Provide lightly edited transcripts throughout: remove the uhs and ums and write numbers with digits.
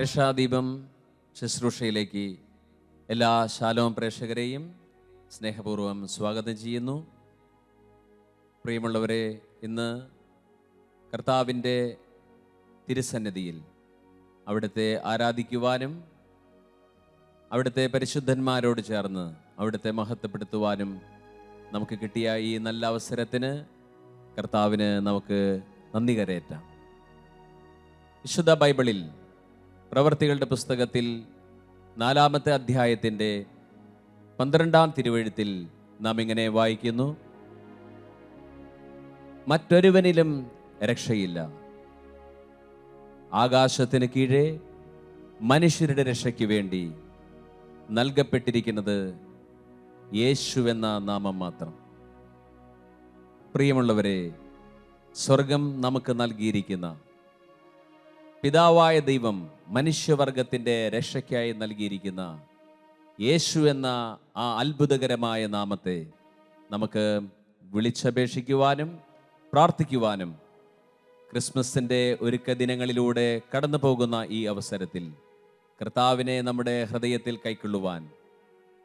രക്ഷാദീപം ശുശ്രൂഷയിലേക്ക് എല്ലാ ശാലോം പ്രേക്ഷകരെയും സ്നേഹപൂർവ്വം സ്വാഗതം ചെയ്യുന്നു. പ്രിയമുള്ളവരെ, ഇന്ന് കർത്താവിൻ്റെ തിരുസന്നിധിയിൽ അവിടുത്തെ ആരാധിക്കുവാനും അവിടുത്തെ പരിശുദ്ധന്മാരോട് ചേർന്ന് അവിടുത്തെ മഹത്വപ്പെടുത്തുവാനും നമുക്ക് കിട്ടിയ ഈ നല്ല അവസരത്തിന് കർത്താവിന് നമുക്ക് നന്ദി കരയേറ്റാം. വിശുദ്ധ ബൈബിളിൽ പ്രവർത്തികളുടെ പുസ്തകത്തിൽ 4-ാമത്തെ അധ്യായത്തിൻ്റെ 12-ാം തിരുവെഴുത്തിൽ നാം ഇങ്ങനെ വായിക്കുന്നു: മറ്റൊരുവനിലും രക്ഷയില്ല. ആകാശത്തിന് കീഴെ മനുഷ്യരുടെ രക്ഷയ്ക്ക് വേണ്ടി നൽകപ്പെട്ടിരിക്കുന്നത് യേശുവെന്ന നാമം മാത്രം. പ്രിയമുള്ളവരെ, സ്വർഗം നമുക്ക് നൽകിയിരിക്കുന്ന പിതാവായ ദൈവം മനുഷ്യവർഗത്തിൻ്റെ രക്ഷയ്ക്കായി നൽകിയിരിക്കുന്ന യേശു എന്ന ആ അത്ഭുതകരമായ നാമത്തെ നമുക്ക് വിളിച്ചപേക്ഷിക്കുവാനും പ്രാർത്ഥിക്കുവാനും ക്രിസ്മസിൻ്റെ ഒരുക്ക ദിനങ്ങളിലൂടെ കടന്നു പോകുന്ന ഈ അവസരത്തിൽ കർത്താവിനെ നമ്മുടെ ഹൃദയത്തിൽ കൈക്കൊള്ളുവാൻ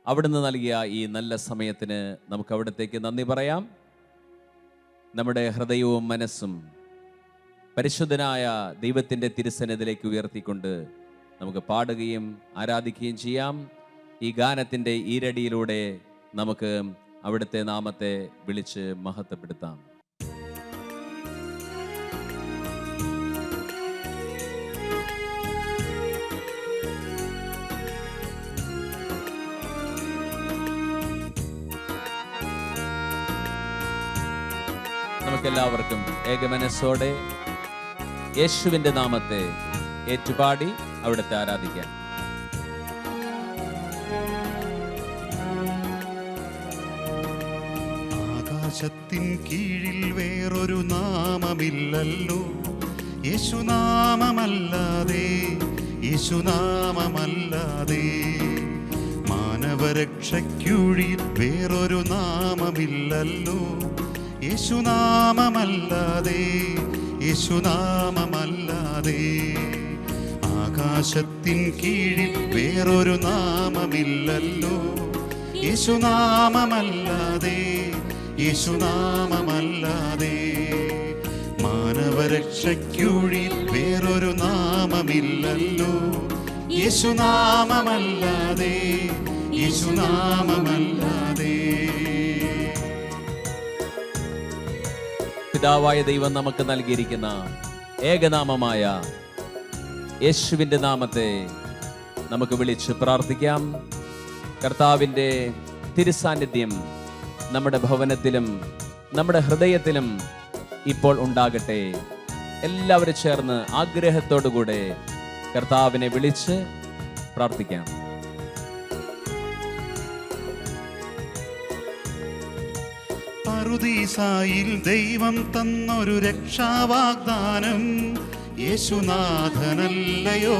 അവിടുന്ന് നൽകിയ ഈ നല്ല സമയത്തിന് നമുക്ക് അവിടത്തേക്ക് നന്ദി പറയാം. നമ്മുടെ ഹൃദയവും മനസ്സും പരിശുദ്ധനായ ദൈവത്തിൻ്റെ തിരുസന്നിധിയിലേക്ക് ഉയർത്തിക്കൊണ്ട് നമുക്ക് പാടുകയും ആരാധിക്കുകയും ചെയ്യാം. ഈ ഗാനത്തിൻ്റെ ഈരടിയിലൂടെ നമുക്ക് അവിടുത്തെ നാമത്തെ വിളിച്ച് മഹത്വപ്പെടുത്താം. നമുക്കെല്ലാവർക്കും ഏകമനസ്സോടെ യേശുവിൻ്റെ നാമത്തെ ഏറ്റുപാടി അവിടുത്തെ ആരാധിക്കാം. ആകാശത്തിൻ കീഴിൽ വേറൊരു നാമമില്ലല്ലോ, യേശുനാമമല്ലാതെ, യേശുനാമമല്ലാതെ. മാനവരക്ഷയ്ക്കുഴിൽ വേറൊരു നാമമില്ലല്ലോ, യേശുനാമമല്ലാതെ, യേശുനാമമല്ലാതെ. ആകാശത്തിൻ കീഴിൽ വേറൊരു നാമമില്ലല്ലോ, യേശുനാമമല്ലാതെ, യേശുനാമമല്ലാതെ. മാനവരക്ഷയ്ക്കുഴിൽ വേറൊരു നാമമില്ലല്ലോ, യേശുനാമമല്ലാതെ, യേശുനാമമല്ലാതെ. പിതാവായ ദൈവം നമുക്ക് നൽകിയിരിക്കുന്ന ഏകനാമമായ യേശുവിൻ്റെ നാമത്തെ നമുക്ക് വിളിച്ച് പ്രാർത്ഥിക്കാം. കർത്താവിൻ്റെ തിരുസാന്നിധ്യം നമ്മുടെ ഭവനത്തിലും നമ്മുടെ ഹൃദയത്തിലും ഇപ്പോൾ ഉണ്ടാകട്ടെ. എല്ലാവരും ചേർന്ന് ആഗ്രഹത്തോടുകൂടെ കർത്താവിനെ വിളിച്ച് പ്രാർത്ഥിക്കാം. പറുദീസായിൽ ദൈവം തന്നൊരു രക്ഷാവാഗ്ദാനം യേശുനാഥനല്ലയോ.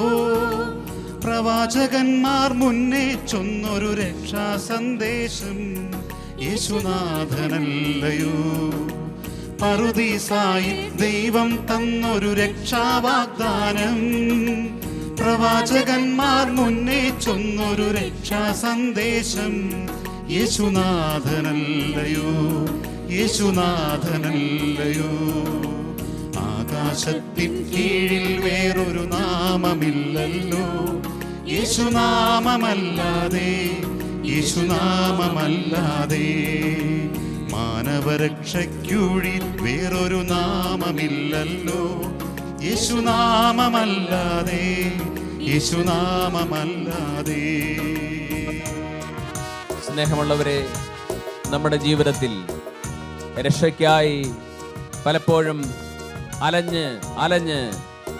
പ്രവാചകന്മാർ മുന്നേ ചൊന്നൊരു രക്ഷാ സന്ദേശം യേശുനാഥനല്ലയോ. പറുദീസായിൽ ദൈവം തന്നൊരു രക്ഷാവാഗ്ദാനം, പ്രവാചകന്മാർ മുന്നേ ചൊന്നൊരു രക്ഷാ സന്ദേശം യേശുനാഥനല്ലയോ, യേശുനാഥനല്ലയോ. ആകാശത്തിൻ കീഴിൽ വേറൊരു നാമമില്ലല്ലോ, യേശുനാമമല്ലാതെ, യേശുനാമമല്ലാതെ. മാനവരക്ഷയ്ക്കുഴിൽ വേറൊരു നാമമില്ലല്ലോ, യേശുനാമമല്ലാതെ, യേശുനാമമല്ലാതെ. സ്നേഹമുള്ളവരെ, നമ്മുടെ ജീവിതത്തിൽ രക്ഷയ്ക്കായി പലപ്പോഴും അലഞ്ഞ് അലഞ്ഞ്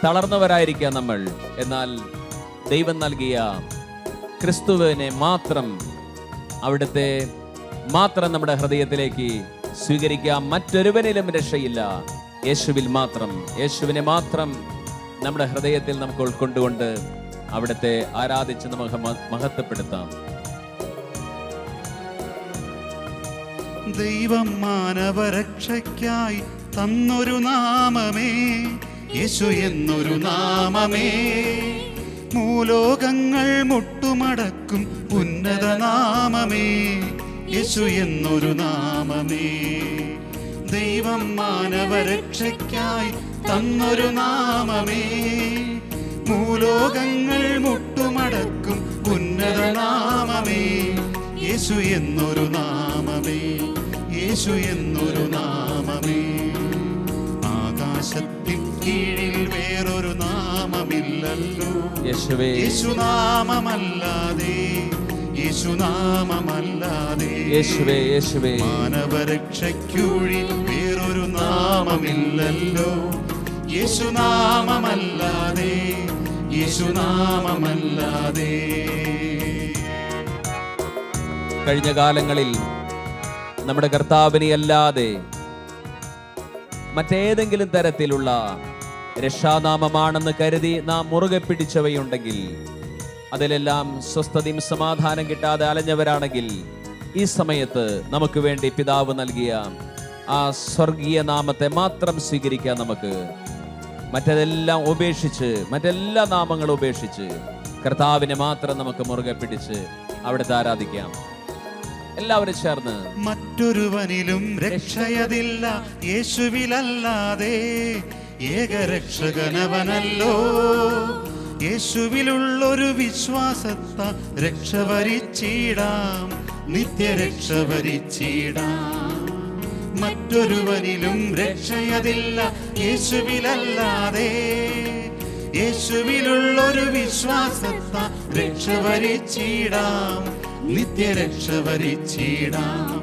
തളർന്നവരായിരിക്കാം നമ്മൾ. എന്നാൽ ദൈവം നൽകിയ ക്രിസ്തുവിനെ മാത്രം, അവിടുത്തെ മാത്രം നമ്മുടെ ഹൃദയത്തിലേക്ക് സ്വീകരിക്കാം. മറ്റൊരുവനിലും രക്ഷയില്ല, യേശുവിൽ മാത്രം. യേശുവിനെ മാത്രം നമ്മുടെ ഹൃദയത്തിൽ നമുക്ക് ഉൾക്കൊണ്ടുകൊണ്ട് അവിടുത്തെ ആരാധിച്ച് നമുക്ക് മഹത്വപ്പെടുത്താം. ദൈവം മാനവരക്ഷയ്ക്കായി തന്നൊരു നാമമേ യേശു എന്നൊരു നാമമേ. ഭൂലോകങ്ങൾ മുട്ടുമടക്കും ഉന്നത നാമമേ, യേശു എന്നൊരു നാമമേ. ദൈവം മാനവരക്ഷയ്ക്കായി തന്നൊരു നാമമേ, ഭൂലോകങ്ങൾ മുട്ടുമടക്കും ഉന്നത നാമമേ, യേശു എന്നൊരു നാമമേ, യേശു എന്നൊരു നാമമേ. ആകാശത്തിൻ കീഴിൽ വേറൊരു നാമമില്ലല്ലോ, യേശുവേ, യേശുനാമമല്ലാതെ, യേശുനാമമല്ലാതെ. യേശുവേ, യേശുവേ. മാനവരക്ഷയ്ക്കുള്ളിൽ വേറൊരു നാമമില്ലല്ലോ, യേശുനാമമല്ലാതെ, യേശുനാമമല്ലാതെ. കഴിഞ്ഞ കാലങ്ങളിൽ നമ്മുടെ കർത്താവിനെ അല്ലാതെ മറ്റേതെങ്കിലും തരത്തിലുള്ള രക്ഷാനാമമാണെന്ന് കരുതി നാം മുറുകെ പിടിച്ചവയുണ്ടെങ്കിൽ, അതിലെല്ലാം സ്വസ്ഥതയും സമാധാനം കിട്ടാതെ അലഞ്ഞവരാണെങ്കിൽ, ഈ സമയത്ത് നമുക്ക് വേണ്ടി പിതാവ് നൽകിയ ആ സ്വർഗീയ നാമത്തെ മാത്രം സ്വീകരിക്കാൻ നമുക്ക് മറ്റതെല്ലാം ഉപേക്ഷിച്ച്, മറ്റെല്ലാ നാമങ്ങളും ഉപേക്ഷിച്ച് കർത്താവിനെ മാത്രം നമുക്ക് മുറുകെ പിടിച്ച് അവിടുത്തെ ആരാധിക്കാം. എല്ലാവരും ചേർന്ന്. മറ്റൊരുവനിലും രക്ഷയതില്ല യേശുവിലല്ലാതെ, ഏകരക്ഷകനവനല്ലോ. യേശുവിലുള്ളൊരു വിശ്വാസത്താ രക്ഷ വരിച്ചിടാം, നിത്യരക്ഷ വരിച്ചിടാം. മറ്റൊരുവനിലും രക്ഷയതില്ല യേശുവിലല്ലാതെ, യേശുവിലുള്ളൊരു വിശ്വാസത്താ രക്ഷ വരിച്ചിടാം, നിത്യരക്ഷ വരിച്ചിടാം,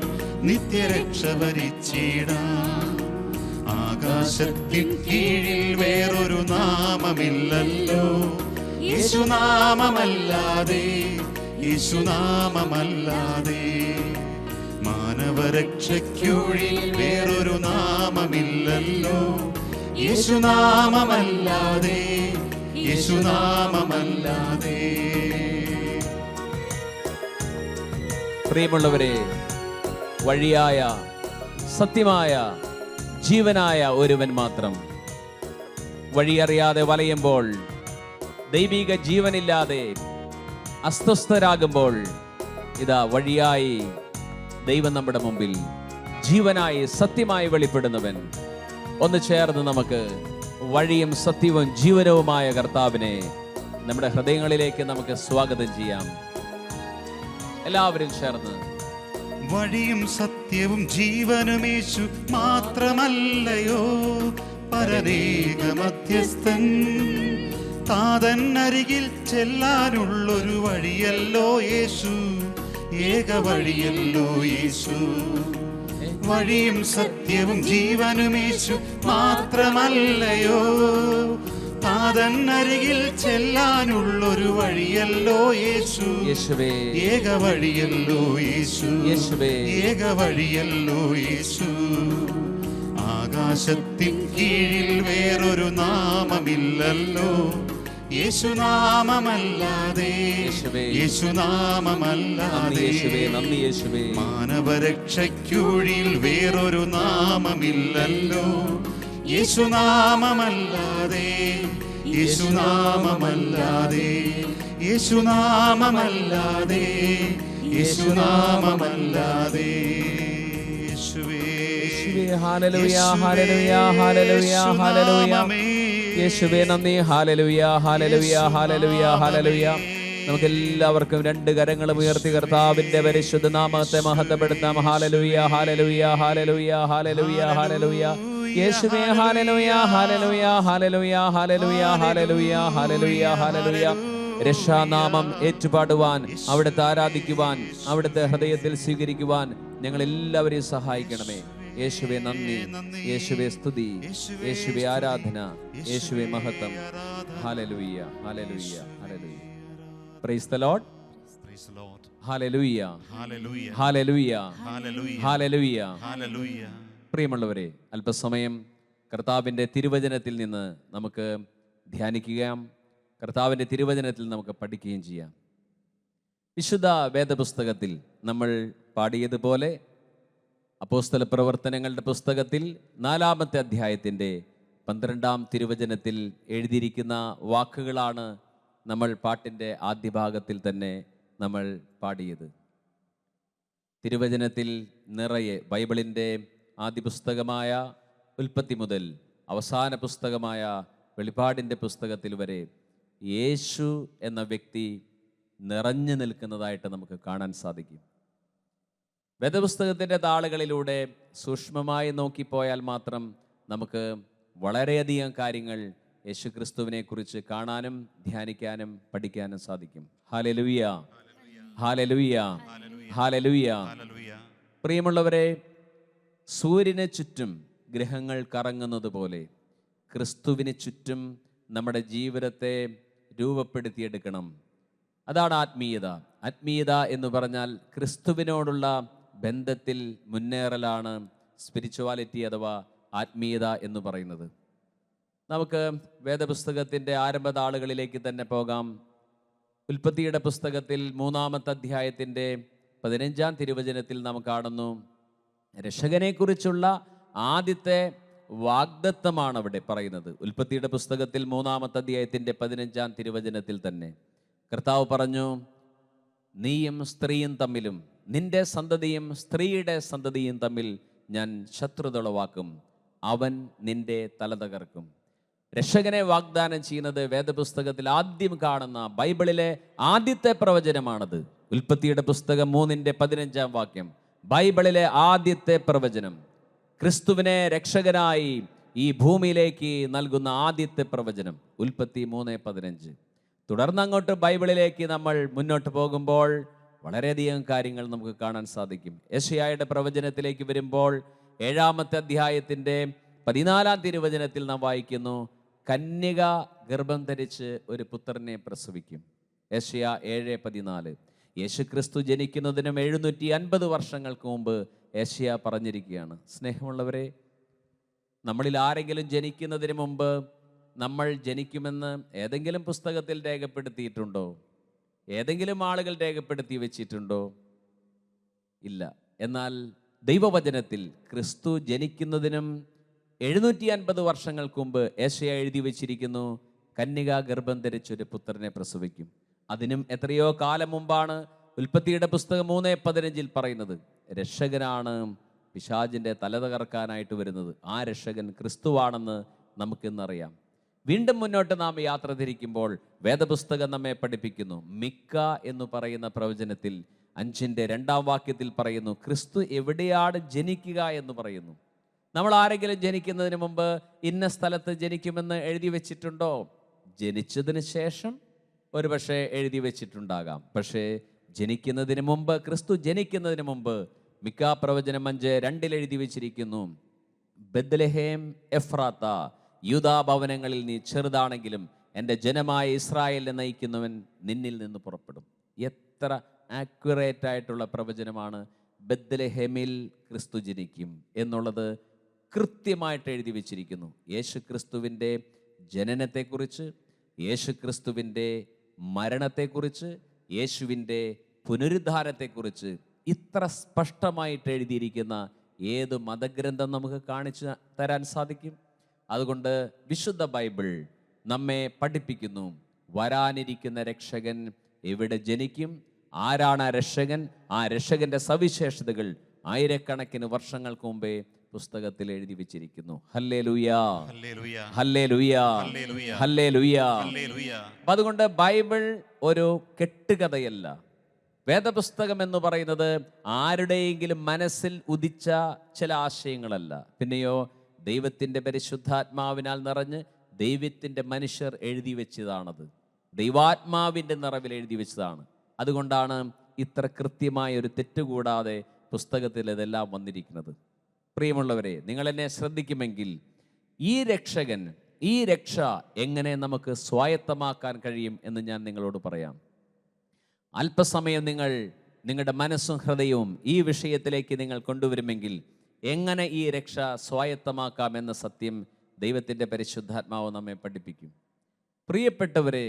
നിത്യരക്ഷ വരിച്ചിടാം. ആകാശത്തിൻ കീഴിൽ വേറൊരു നാമമില്ലല്ലോ, യേശുനാമമല്ലാതെ, യേശുനാമമല്ലാതെ. മാനവരക്ഷയ്ക്കുള്ളിൽ വേറൊരു നാമമില്ലല്ലോ, യേശുനാമമല്ലാതെ, യേശുനാമമല്ലാതെ. പ്രിയമുള്ളവരെ, വഴിയായ, സത്യമായ, ജീവനായ ഒരുവൻ മാത്രം. വഴിയറിയാതെ വലയുമ്പോൾ, ദൈവിക ജീവനില്ലാതെ അസ്വസ്ഥരാകുമ്പോൾ, ഇതാ വഴിയായി ദൈവം നമ്മുടെ മുമ്പിൽ ജീവനായി സത്യമായി വെളിപ്പെടുന്നവൻ. ഒന്ന് ചേർന്ന് നമുക്ക് വഴിയും സത്യവും ജീവനവുമായ കർത്താവിനെ നമ്മുടെ ഹൃദയങ്ങളിലേക്ക് നമുക്ക് സ്വാഗതം ചെയ്യാം. എല്ലാവരും ചേർന്ന്. വഴിയും സത്യവും ജീവനുമേശു മാത്രമല്ലയോ, പരനേക മധ്യസ്ഥൻ. താതൻ അരികിൽ ചെല്ലാനുള്ളൊരു വഴിയല്ലോ യേശു, ഏക വഴിയല്ലോ യേശു. വഴിയും സത്യവും ജീവനുമേശു മാത്രമല്ലയോ, താതൻ അരികിൽ ചെല്ലാനുള്ളൊരു വഴിയല്ലോ യേശു, യേശുവേ, ഏക വഴിയല്ലോ യേശു, യേശുവേ, ഏക വഴിയല്ലോ യേശു. ആകാശത്തിൻ കീഴിൽ വേറൊരു നാമമില്ലല്ലോ, യേശുനാമമല്ലാതെ, യേശുനാമമല്ലാതെ. മാനവരക്ഷയ്ക്കുള്ളിൽ വേറൊരു നാമമില്ലല്ലോ, യേശുനാമമല്ലാതെ, യേശുനാമമല്ലാതെ, യേശുനാമമല്ലാതെ, യേശുനാമമല്ലാതെ. യേശുവേ, ഹല്ലേലൂയ, ഹല്ലേലൂയ, ഹല്ലേലൂയ, ഹല്ലേലൂയ. യേശുവേ നന്ദി. Hallelujah, hallelujah, hallelujah, hallelujah. നമുക്ക് എല്ലാവർക്കും രണ്ട് കരങ്ങളും ഉയർത്തി കർത്താവിന്റെ പരിശുദ്ധ നാമത്തെ മഹത്വപ്പെടുത്താം. Hallelujah, hallelujah, hallelujah, hallelujah, hallelujah. യേശുവേ hallelujah, hallelujah, hallelujah, hallelujah, hallelujah, hallelujah, hallelujah. രക്ഷാനാമം ഏറ്റുപാടുവാൻ, അവിടുത്തെ ആരാധിക്കുവാൻ, അവിടുത്തെ ഹൃദയത്തിൽ സ്വീകരിക്കുവാൻ ഞങ്ങൾ എല്ലാവരെയും സഹായിക്കണമേ. യേശുവേ നന്ദി, യേശുവേ സ്തുതി, യേശുവേ ആരാധന, യേശുവേ മഹത്വം. Hallelujah, hallelujah, hallelujah. Praise the Lord. Hallelujah, hallelujah, hallelujah, hallelujah, hallelujah. പ്രിയമുള്ളവരെ, അല്പസമയം കർത്താവിൻ്റെ തിരുവചനത്തിൽ നിന്ന് നമുക്ക് ധ്യാനിക്കുകയും കർത്താവിൻ്റെ തിരുവചനത്തിൽ നമുക്ക് പഠിക്കുകയും ചെയ്യാം. വിശുദ്ധ വേദപുസ്തകത്തിൽ നമ്മൾ പാടിയതുപോലെ അപ്പോസ്തല പ്രവർത്തനങ്ങളുടെ പുസ്തകത്തിൽ 4-ാമത്തെ അധ്യായത്തിൻ്റെ 12-ാം തിരുവചനത്തിൽ എഴുതിയിരിക്കുന്ന വാക്കുകളാണ് നമ്മൾ പാട്ടിൻ്റെ ആദ്യ ഭാഗത്തിൽ തന്നെ നമ്മൾ പാടിയത്. തിരുവചനത്തിൽ നിറയെ ബൈബിളിൻ്റെ ആദ്യ പുസ്തകമായ ഉൽപ്പത്തി മുതൽ അവസാന പുസ്തകമായ വെളിപ്പാടിൻ്റെ പുസ്തകത്തിൽ വരെ യേശു എന്ന വ്യക്തി നിറഞ്ഞു നിൽക്കുന്നതായിട്ട് നമുക്ക് കാണാൻ സാധിക്കും. വേദപുസ്തകത്തിൻ്റെ താളുകളിലൂടെ സൂക്ഷ്മമായി നോക്കിപ്പോയാൽ മാത്രം നമുക്ക് വളരെയധികം കാര്യങ്ങൾ യേശുക്രിസ്തുവിനെ കുറിച്ച് കാണാനും ധ്യാനിക്കാനും പഠിക്കാനും സാധിക്കും. Hallelujah, hallelujah, hallelujah. പ്രിയമുള്ളവരെ, സൂര്യന് ചുറ്റും ഗ്രഹങ്ങൾ കറങ്ങുന്നത് പോലെ ക്രിസ്തുവിന് ചുറ്റും നമ്മുടെ ജീവിതത്തെ രൂപപ്പെടുത്തിയെടുക്കണം. അതാണ് ആത്മീയത. ആത്മീയത എന്ന് പറഞ്ഞാൽ ക്രിസ്തുവിനോടുള്ള ബന്ധത്തിൽ മുന്നേറലാണ് സ്പിരിച്വാലിറ്റി അഥവാ ആത്മീയത എന്ന് പറയുന്നത്. നമുക്ക് വേദപുസ്തകത്തിൻ്റെ ആരംഭ താളുകളിലേക്ക് തന്നെ പോകാം. ഉൽപ്പത്തിയുടെ പുസ്തകത്തിൽ 3-ാമത്തെ അധ്യായത്തിൻ്റെ 15-ാം തിരുവചനത്തിൽ നാം കാണുന്നു, രക്ഷകനെക്കുറിച്ചുള്ള ആദ്യത്തെ വാഗ്ദത്തമാണ് അവിടെ പറയുന്നത്. ഉൽപ്പത്തിയുടെ പുസ്തകത്തിൽ 3-ാമത്തെ അധ്യായത്തിൻ്റെ 15-ാം തിരുവചനത്തിൽ തന്നെ കർത്താവ് പറഞ്ഞു, നീയും സ്ത്രീയും തമ്മിലും നിന്റെ സന്തതിയും സ്ത്രീയുടെ സന്തതിയും തമ്മിൽ ഞാൻ ശത്രുത ഉളവാക്കും, അവൻ നിന്റെ തല തകർക്കും. രക്ഷകനെ വാഗ്ദാനം ചെയ്യുന്നത് വേദപുസ്തകത്തിൽ ആദ്യം കാണുന്ന ബൈബിളിലെ ആദ്യത്തെ പ്രവചനമാണത്. ഉൽപ്പത്തിയുടെ പുസ്തകം 3-15 വാക്യം, ബൈബിളിലെ ആദ്യത്തെ പ്രവചനം, ക്രിസ്തുവിനെ രക്ഷകനായി ഈ ഭൂമിയിലേക്ക് നൽകുന്ന ആദ്യത്തെ പ്രവചനം ഉൽപ്പത്തി 3:15. തുടർന്ന് അങ്ങോട്ട് ബൈബിളിലേക്ക് നമ്മൾ മുന്നോട്ട് പോകുമ്പോൾ വളരെയധികം കാര്യങ്ങൾ നമുക്ക് കാണാൻ സാധിക്കും. യെശയ്യായുടെ പ്രവചനത്തിലേക്ക് വരുമ്പോൾ 7-ാമത്തെ അധ്യായത്തിൻ്റെ 14-ാം തിരുവചനത്തിൽ നാം വായിക്കുന്നു, കന്യക ഗർഭം ധരിച്ച് ഒരു പുത്രനെ പ്രസവിക്കും. യെശയ്യാ 7:14. യേശുക്രിസ്തു ജനിക്കുന്നതിനും 750 വർഷങ്ങൾക്ക് മുമ്പ് യെശയ്യാ പറഞ്ഞിരിക്കുകയാണ്. സ്നേഹമുള്ളവരെ, നമ്മളിൽ ആരെങ്കിലും ജനിക്കുന്നതിന് മുമ്പ് നമ്മൾ ജനിക്കുമെന്ന് ഏതെങ്കിലും പുസ്തകത്തിൽ രേഖപ്പെടുത്തിയിട്ടുണ്ടോ? ഏതെങ്കിലും ആളുകൾ രേഖപ്പെടുത്തി വെച്ചിട്ടുണ്ടോ? ഇല്ല. എന്നാൽ ദൈവവചനത്തിൽ ക്രിസ്തു ജനിക്കുന്നതിനും 750 വർഷങ്ങൾക്ക് മുമ്പ് യെശയ്യാ എഴുതി വെച്ചിരിക്കുന്നു, കന്യക ഗർഭം ധരിച്ചൊരു പുത്രനെ പ്രസവിക്കും. അതിനും എത്രയോ കാലം മുമ്പാണ് ഉൽപ്പത്തിയുടെ പുസ്തകം 3:15 പറയുന്നത്, രക്ഷകനാണ് പിശാചിൻ്റെ തല തകർക്കാനായിട്ട് വരുന്നത്. ആ രക്ഷകൻ ക്രിസ്തുവാണെന്ന് നമുക്കിന്നറിയാം. വീണ്ടും മുന്നോട്ട് നാം യാത്ര തിരിക്കുമ്പോൾ വേദപുസ്തകം നമ്മെ പഠിപ്പിക്കുന്നു, മിക്ക എന്ന് പറയുന്ന പ്രവചനത്തിൽ 5-2 വാക്യത്തിൽ പറയുന്നു, ക്രിസ്തു എവിടെയാണ് ജനിക്കുക എന്ന് പറയുന്നു. നമ്മൾ ആരെങ്കിലും ജനിക്കുന്നതിന് മുമ്പ് ഇന്ന സ്ഥലത്ത് ജനിക്കുമെന്ന് എഴുതി വെച്ചിട്ടുണ്ടോ? ജനിച്ചതിന് ശേഷം ഒരുപക്ഷെ എഴുതി വെച്ചിട്ടുണ്ടാകാം. പക്ഷേ ജനിക്കുന്നതിന് മുമ്പ്, ക്രിസ്തു ജനിക്കുന്നതിന് മുമ്പ് മിക്ക പ്രവചനം 5:2 എഴുതി വെച്ചിരിക്കുന്നു, ബെത്ലഹേം എഫ്രാത്ത, യൂദാ ഭവനങ്ങളിൽ നീ ചെറുതാണെങ്കിലും എൻ്റെ ജനമായ ഇസ്രായേലിനെ നയിക്കുന്നവൻ നിന്നിൽ നിന്ന് പുറപ്പെടും. എത്ര ആക്യുറേറ്റ് ആയിട്ടുള്ള പ്രവചനമാണ്! ബെത്ലഹേമിൽ ക്രിസ്തു ജനിക്കും എന്നുള്ളത് കൃത്യമായിട്ട് എഴുതി വെച്ചിരിക്കുന്നു. യേശുക്രിസ്തുവിൻ്റെ ജനനത്തെക്കുറിച്ച്, യേശുക്രിസ്തുവിൻ്റെ മരണത്തെക്കുറിച്ച്, യേശുവിൻ്റെ പുനരുദ്ധാനത്തെക്കുറിച്ച് ഇത്ര സ്പഷ്ടമായിട്ട് എഴുതിയിരിക്കുന്ന ഏത് മതഗ്രന്ഥം നമുക്ക് കാണിച്ചു തരാൻ സാധിക്കും? അതുകൊണ്ട് വിശുദ്ധ ബൈബിൾ നമ്മെ പഠിപ്പിക്കുന്നു, വരാനിരിക്കുന്ന രക്ഷകൻ എവിടെ ജനിക്കും, ആരാണ് ആ രക്ഷകൻ, ആ രക്ഷകന്റെ സവിശേഷതകൾ ആയിരക്കണക്കിന് വർഷങ്ങൾക്ക് മുമ്പേ പുസ്തകത്തിൽ എഴുതി വെച്ചിരിക്കുന്നു. ഹല്ലേലൂയാ, ഹല്ലേലൂയാ, ഹല്ലേലൂയാ. അപ്പം അതുകൊണ്ട് ബൈബിൾ ഒരു കെട്ടുകഥയല്ല. വേദപുസ്തകം എന്ന് പറയുന്നത് ആരുടെയെങ്കിലും മനസ്സിൽ ഉദിച്ച ചില ആശയങ്ങളല്ല. പിന്നെയോ ദൈവത്തിൻ്റെ പരിശുദ്ധാത്മാവിനാൽ നിറഞ്ഞ് ദൈവത്തിൻ്റെ മനുഷ്യർ എഴുതി വെച്ചതാണത്. ദൈവാത്മാവിൻ്റെ നിറവിൽ എഴുതി വെച്ചതാണ്. അതുകൊണ്ടാണ് ഇത്ര കൃത്യമായ ഒരു തെറ്റുകൂടാതെ പുസ്തകത്തിൽ ഇതെല്ലാം വന്നിരിക്കുന്നത്. പ്രിയമുള്ളവരെ, നിങ്ങളെന്നെ ശ്രദ്ധിക്കുമെങ്കിൽ ഈ രക്ഷകൻ, ഈ രക്ഷ എങ്ങനെ നമുക്ക് സ്വായത്തമാക്കാൻ കഴിയും എന്ന് ഞാൻ നിങ്ങളോട് പറയാം. അല്പസമയം നിങ്ങളുടെ മനസ്സും ഹൃദയവും ഈ വിഷയത്തിലേക്ക് നിങ്ങൾ കൊണ്ടുവരുമെങ്കിൽ എങ്ങനെ ഈ രക്ഷ സ്വായത്തമാക്കാം എന്ന സത്യം ദൈവത്തിൻ്റെ പരിശുദ്ധാത്മാവ് നമ്മെ പഠിപ്പിക്കും. പ്രിയപ്പെട്ടവരെ,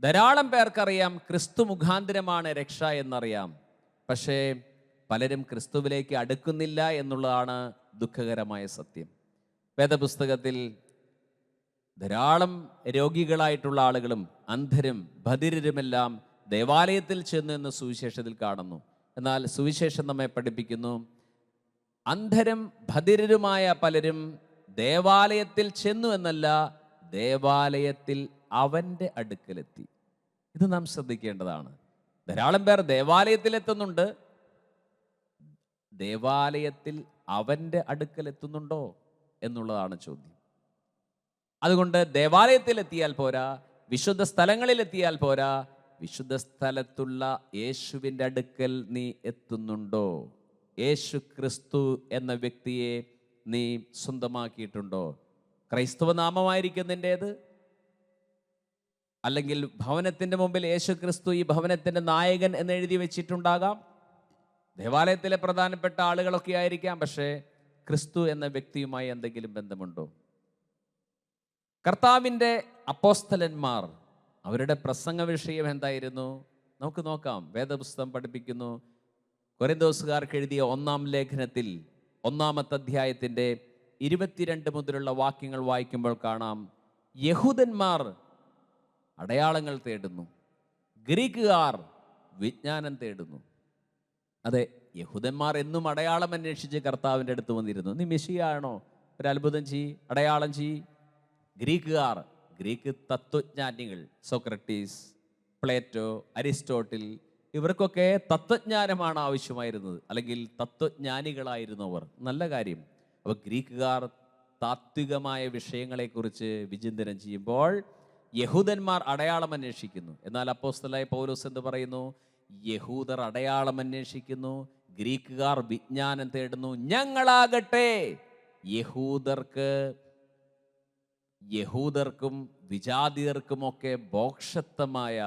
ധാരാളം പേർക്കറിയാം ക്രിസ്തു മുഖാന്തരമാണ് രക്ഷ എന്നറിയാം. പക്ഷേ പലരും ക്രിസ്തുവിലേക്ക് അടുക്കുന്നില്ല എന്നുള്ളതാണ് ദുഃഖകരമായ സത്യം. വേദപുസ്തകത്തിൽ ധാരാളം രോഗികളായിട്ടുള്ള ആളുകളും അന്ധരും ബധിരരുമെല്ലാം ദേവാലയത്തിൽ ചെന്നു എന്ന് സുവിശേഷത്തിൽ കാണുന്നു. എന്നാൽ സുവിശേഷം നമ്മെ പഠിപ്പിക്കുന്നു, അന്ധരും ബധിരരുമായ പലരും ദേവാലയത്തിൽ ചെന്നു എന്നല്ല, ദേവാലയത്തിൽ അവൻ്റെ അടുക്കലെത്തി. ഇത് നാം ശ്രദ്ധിക്കേണ്ടതാണ്. ധാരാളം പേർ ദേവാലയത്തിൽ എത്തുന്നുണ്ട്, ദേവാലയത്തിൽ അവൻ്റെ അടുക്കലെത്തുന്നുണ്ടോ എന്നുള്ളതാണ് ചോദ്യം. അതുകൊണ്ട് ദേവാലയത്തിൽ എത്തിയാൽ പോരാ, വിശുദ്ധ സ്ഥലങ്ങളിൽ എത്തിയാൽ പോരാ, വിശുദ്ധ സ്ഥലത്തുള്ള യേശുവിൻ്റെ അടുക്കൽ നീ എത്തുന്നുണ്ടോ? യേശു ക്രിസ്തു എന്ന വ്യക്തിയെ നീ സ്വന്തമാക്കിയിട്ടുണ്ടോ? ക്രൈസ്തവ നാമമായിരിക്കും നിൻ്റേത്, അല്ലെങ്കിൽ ഭവനത്തിൻ്റെ മുമ്പിൽ യേശു ക്രിസ്തു ഈ ഭവനത്തിൻ്റെ നായകൻ എന്ന് എഴുതി വെച്ചിട്ടുണ്ടാകാം. ദേവാലയത്തിലെ പ്രധാനപ്പെട്ട ആളുകളൊക്കെ ആയിരിക്കാം, പക്ഷേ ക്രിസ്തു എന്ന വ്യക്തിയുമായി എന്തെങ്കിലും ബന്ധമുണ്ടോ? കർത്താവിൻ്റെ അപ്പോസ്തലന്മാർ, അവരുടെ പ്രസംഗ വിഷയം എന്തായിരുന്നു? നമുക്ക് നോക്കാം. വേദപുസ്തകം പഠിപ്പിക്കുന്നു, കൊരിന്തോസുകാർക്ക് എഴുതിയ 1-ാം ലേഖനത്തിൽ 1-ാമത്തെ അധ്യായത്തിൻ്റെ 22 മുതലുള്ള വാക്യങ്ങൾ വായിക്കുമ്പോൾ കാണാം, യഹൂദന്മാർ അടയാളങ്ങൾ തേടുന്നു, ഗ്രീക്കുകാർ വിജ്ഞാനം തേടുന്നു. അതെ, യഹൂദന്മാർ എന്നും അടയാളം അന്വേഷിച്ച് കർത്താവിൻ്റെ അടുത്ത് വന്നിരുന്നു. നീ മെസ്സിയാണോ? ഒരു അത്ഭുതം ചെയ്യ്, അടയാളം ചെയ്യ്. ഗ്രീക്കുകാർ, ഗ്രീക്ക് തത്വജ്ഞാനികൾ, സോക്രട്ടീസ്, പ്ലേറ്റോ, അരിസ്റ്റോട്ടിൽ, ഇവർക്കൊക്കെ തത്വജ്ഞാനമാണ് ആവശ്യമായിരുന്നത്, അല്ലെങ്കിൽ തത്വജ്ഞാനികളായിരുന്നു അവർ. നല്ല കാര്യം. അപ്പോൾ ഗ്രീക്കുകാർ താത്വികമായ വിഷയങ്ങളെക്കുറിച്ച് വിചിന്തനം ചെയ്യുമ്പോൾ യഹൂദന്മാർ അടയാളം അന്വേഷിക്കുന്നു. എന്നാൽ അപ്പോസ്തലനായ പൗലോസ് എന്ത് പറയുന്നു? യഹൂദർ അടയാളം അന്വേഷിക്കുന്നു, ഗ്രീക്കുകാർ വിജ്ഞാനം തേടുന്നു. ഞങ്ങളാകട്ടെ യഹൂദർക്കും വിജാതിയർക്കുമൊക്കെ ബോക്ഷത്വമായ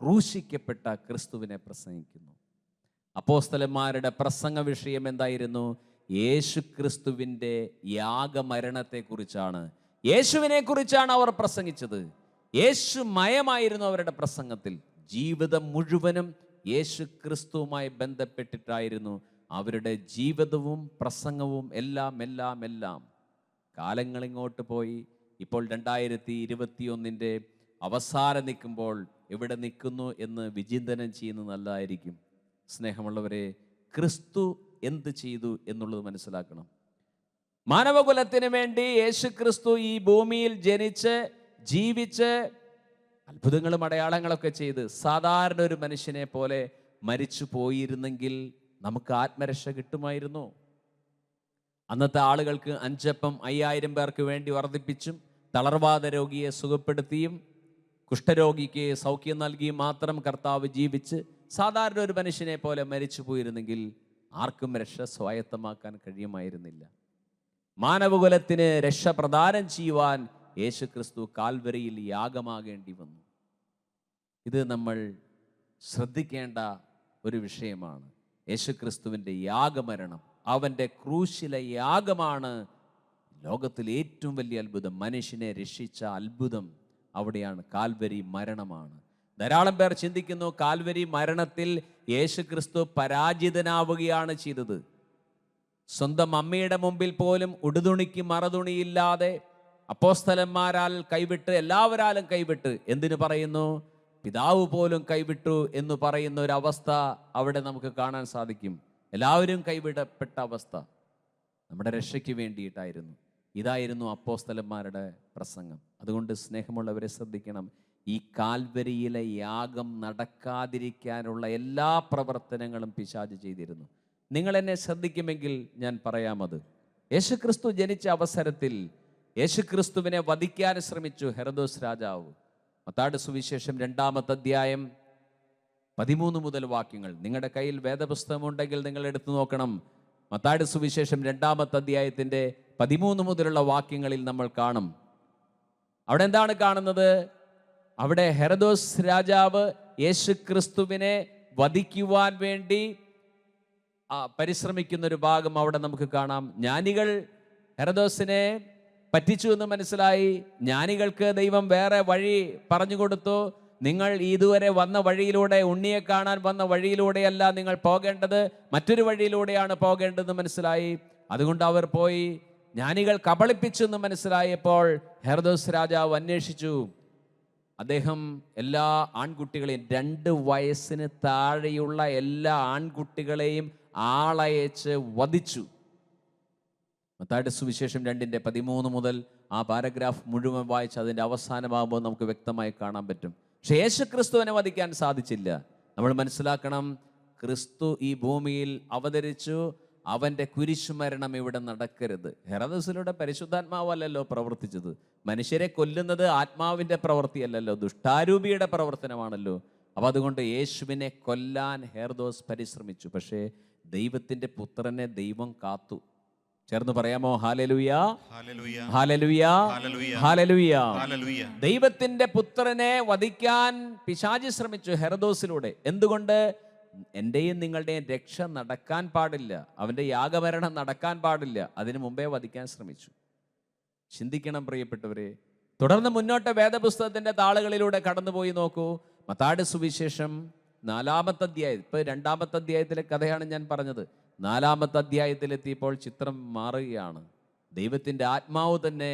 ക്രൂശിക്കപ്പെട്ട ക്രിസ്തുവിനെ പ്രസംഗിക്കുന്നു. അപ്പോസ്തലന്മാരുടെ പ്രസംഗ വിഷയം എന്തായിരുന്നു? യേശു ക്രിസ്തുവിൻ്റെ യാഗമരണത്തെക്കുറിച്ചാണ്, യേശുവിനെ കുറിച്ചാണ് അവർ പ്രസംഗിച്ചത്. യേശു മയമായിരുന്നു അവരുടെ പ്രസംഗത്തിൽ. ജീവിതം മുഴുവനും യേശു ക്രിസ്തുവുമായി ബന്ധപ്പെട്ടിട്ടായിരുന്നു അവരുടെ ജീവിതവും പ്രസംഗവും എല്ലാം. കാലങ്ങൾ ഇങ്ങോട്ട് പോയി, ഇപ്പോൾ 2021 അവസാനം നിൽക്കുമ്പോൾ എവിടെ നിൽക്കുന്നു എന്ന് വിചിന്തനം ചെയ്യുന്നത് നല്ലതായിരിക്കും. സ്നേഹമുള്ളവരെ, ക്രിസ്തു എന്ത് ചെയ്തു എന്നുള്ളത് മനസ്സിലാക്കണം. മാനവകുലത്തിന് വേണ്ടി യേശു ക്രിസ്തു ഈ ഭൂമിയിൽ ജനിച്ച് ജീവിച്ച് അത്ഭുതങ്ങളും അടയാളങ്ങളൊക്കെ ചെയ്ത് സാധാരണ ഒരു മനുഷ്യനെ പോലെ മരിച്ചു പോയിരുന്നെങ്കിൽ നമുക്ക് ആത്മരക്ഷ കിട്ടുമായിരുന്നു. അന്നത്തെ ആളുകൾക്ക് 5 അപ്പം 5000 പേർക്ക് വേണ്ടി വർദ്ധിപ്പിച്ചും, തളർവാദ രോഗിയെ സുഖപ്പെടുത്തിയും, കുഷ്ഠരോഗിക്ക് സൗഖ്യം നൽകിയും മാത്രം കർത്താവ് ജീവിച്ച് സാധാരണ ഒരു മനുഷ്യനെ പോലെ മരിച്ചു പോയിരുന്നെങ്കിൽ ആർക്കും രക്ഷ സ്വായത്തമാക്കാൻ കഴിയുമായിരുന്നില്ല. മാനവകുലത്തിന് രക്ഷ പ്രദാനം ചെയ്യുവാൻ യേശു ക്രിസ്തു കാൽവരിയിൽ യാഗമാകേണ്ടി വന്നു. ഇത് നമ്മൾ ശ്രദ്ധിക്കേണ്ട ഒരു വിഷയമാണ്. യേശു ക്രിസ്തുവിൻ്റെ യാഗമരണം, അവൻ്റെ ക്രൂശിലെ യാഗമാണ് ലോകത്തിലെ ഏറ്റവും വലിയ അത്ഭുതം. മനുഷ്യനെ രക്ഷിച്ച അത്ഭുതം അവിടെയാണ്, കാൽവരി മരണമാണ്. ധാരാളം പേർ ചിന്തിക്കുന്നു കാൽവരി മരണത്തിൽ യേശു ക്രിസ്തു പരാജിതനാവുകയാണ് ചെയ്തത്. സ്വന്തം അമ്മയുടെ മുമ്പിൽ പോലും ഉടുതുണിക്ക് മറതുണിയില്ലാതെ അപ്പോസ്തലന്മാരാൽ കൈവിട്ട്, എല്ലാവരാലും കൈവിട്ട്, എന്തിനു പറയുന്നു, പിതാവ് പോലും കൈവിട്ടു എന്ന് പറയുന്ന ഒരു അവസ്ഥ അവിടെ നമുക്ക് കാണാൻ സാധിക്കും. എല്ലാവരും കൈവിടപ്പെട്ട അവസ്ഥ നമ്മുടെ രക്ഷയ്ക്ക് വേണ്ടിയിട്ടായിരുന്നു. ഇതായിരുന്നു അപ്പോസ്തലന്മാരുടെ പ്രസംഗം. അതുകൊണ്ട് സ്നേഹമുള്ളവരെ ശ്രദ്ധിക്കണം, ഈ കാൽവരിയിലെ യാഗം നടക്കാതിരിക്കാനുള്ള എല്ലാ പ്രവർത്തനങ്ങളും പിശാച് ചെയ്തിരുന്നു. നിങ്ങൾ എന്നെ ശ്രദ്ധിക്കുമെങ്കിൽ ഞാൻ പറയാമത്. യേശുക്രിസ്തു ജനിച്ച അവസരത്തിൽ യേശുക്രിസ്തുവിനെ വധിക്കാൻ ശ്രമിച്ചു ഹെരോദോസ് രാജാവ്. മത്തായിയുടെ സുവിശേഷം 2-ാമത്തെ അധ്യായം 13 മുതൽ വാക്യങ്ങൾ. നിങ്ങളുടെ കയ്യിൽ വേദപുസ്തകം ഉണ്ടെങ്കിൽ നിങ്ങൾ എടുത്തു നോക്കണം. മത്തായിയുടെ സുവിശേഷം 2-ാമത്തെ അധ്യായത്തിൻ്റെ 13 മുതലുള്ള വാക്യങ്ങളിൽ നമ്മൾ കാണും. അവിടെ എന്താണ് കാണുന്നത്? അവിടെ ഹെരോദോസ് രാജാവ് യേശുക്രിസ്തുവിനെ വധിക്കുവാൻ വേണ്ടി പരിശ്രമിക്കുന്ന ഒരു ഭാഗം അവിടെ നമുക്ക് കാണാം. ജ്ഞാനികൾ ഹെരോദോസിനെ പറ്റിച്ചു എന്ന് മനസ്സിലായി. ജ്ഞാനികൾക്ക് ദൈവം വേറെ വഴി പറഞ്ഞു കൊടുത്തു. നിങ്ങൾ ഇതുവരെ വന്ന വഴിയിലൂടെ, ഉണ്ണിയെ കാണാൻ വന്ന വഴിയിലൂടെയല്ല നിങ്ങൾ പോകേണ്ടത്, മറ്റൊരു വഴിയിലൂടെയാണ് പോകേണ്ടതെന്ന് മനസ്സിലായി. അതുകൊണ്ട് അവർ പോയി ജ്ഞാനികൾ കബളിപ്പിച്ചു എന്ന് മനസ്സിലായപ്പോൾ ഹെരോദോസ് രാജാവ് അന്വേഷിച്ചു. അദ്ദേഹം എല്ലാ ആൺകുട്ടികളെയും 2 വയസ്സിന് താഴെയുള്ള എല്ലാ ആൺകുട്ടികളെയും ആളയച്ച് വധിച്ചു. മത്തായിയുടെ സുവിശേഷം 2:13 മുതൽ ആ പാരഗ്രാഫ് മുഴുവൻ വായിച്ച് അതിൻ്റെ അവസാനമാകുമ്പോൾ നമുക്ക് വ്യക്തമായി കാണാൻ പറ്റും. പക്ഷെ യേശുക്രിസ്തുവിനെ വധിക്കാൻ സാധിച്ചില്ല. നമ്മൾ മനസ്സിലാക്കണം, ക്രിസ്തു ഈ ഭൂമിയിൽ അവതരിച്ചു. അവൻ്റെ കുരിശുമരണം ഇവിടെ നടക്കരുത്. ഹെരോദസിലൂടെ പരിശുദ്ധാത്മാവല്ലല്ലോ പ്രവർത്തിച്ചത്. മനുഷ്യരെ കൊല്ലുന്നത് ആത്മാവിൻ്റെ പ്രവൃത്തിയല്ലല്ലോ, ദുഷ്ടാരൂപിയുടെ പ്രവർത്തനമാണല്ലോ. അപ്പോൾ അതുകൊണ്ട് യേശുവിനെ കൊല്ലാൻ ഹെരോദോസ് പരിശ്രമിച്ചു. പക്ഷേ ദൈവത്തിൻ്റെ പുത്രനെ ദൈവം കാത്തു. ചേർന്ന് പറയാമോ? Hallelujah, hallelujah, hallelujah. ദൈവത്തിന്റെ പുത്രനെ വധിക്കാൻ പിശാച് ശ്രമിച്ചു ഹെരോദോസിലൂടെ. എന്തുകൊണ്ട്? എൻ്റെയും നിങ്ങളുടെയും രക്ഷ നടക്കാൻ പാടില്ല, അവൻ്റെ യാഗമരണം നടക്കാൻ പാടില്ല. അതിനു മുമ്പേ വധിക്കാൻ ശ്രമിച്ചു. ചിന്തിക്കണം പ്രിയപ്പെട്ടവരെ. തുടർന്ന് മുന്നോട്ട് വേദപുസ്തകത്തിന്റെ താളുകളിലൂടെ കടന്നുപോയി നോക്കൂ. മത്തായിയുടെ സുവിശേഷം 4-ാമത്തെ അധ്യായം, ഇപ്പൊ 2-ാമത്തെ അധ്യായത്തിലെ കഥയാണ് ഞാൻ പറഞ്ഞത്. 4-ാമത്തെ അധ്യായത്തിലെത്തിയപ്പോൾ ചിത്രം മാറുകയാണ്. ദൈവത്തിൻ്റെ ആത്മാവ് തന്നെ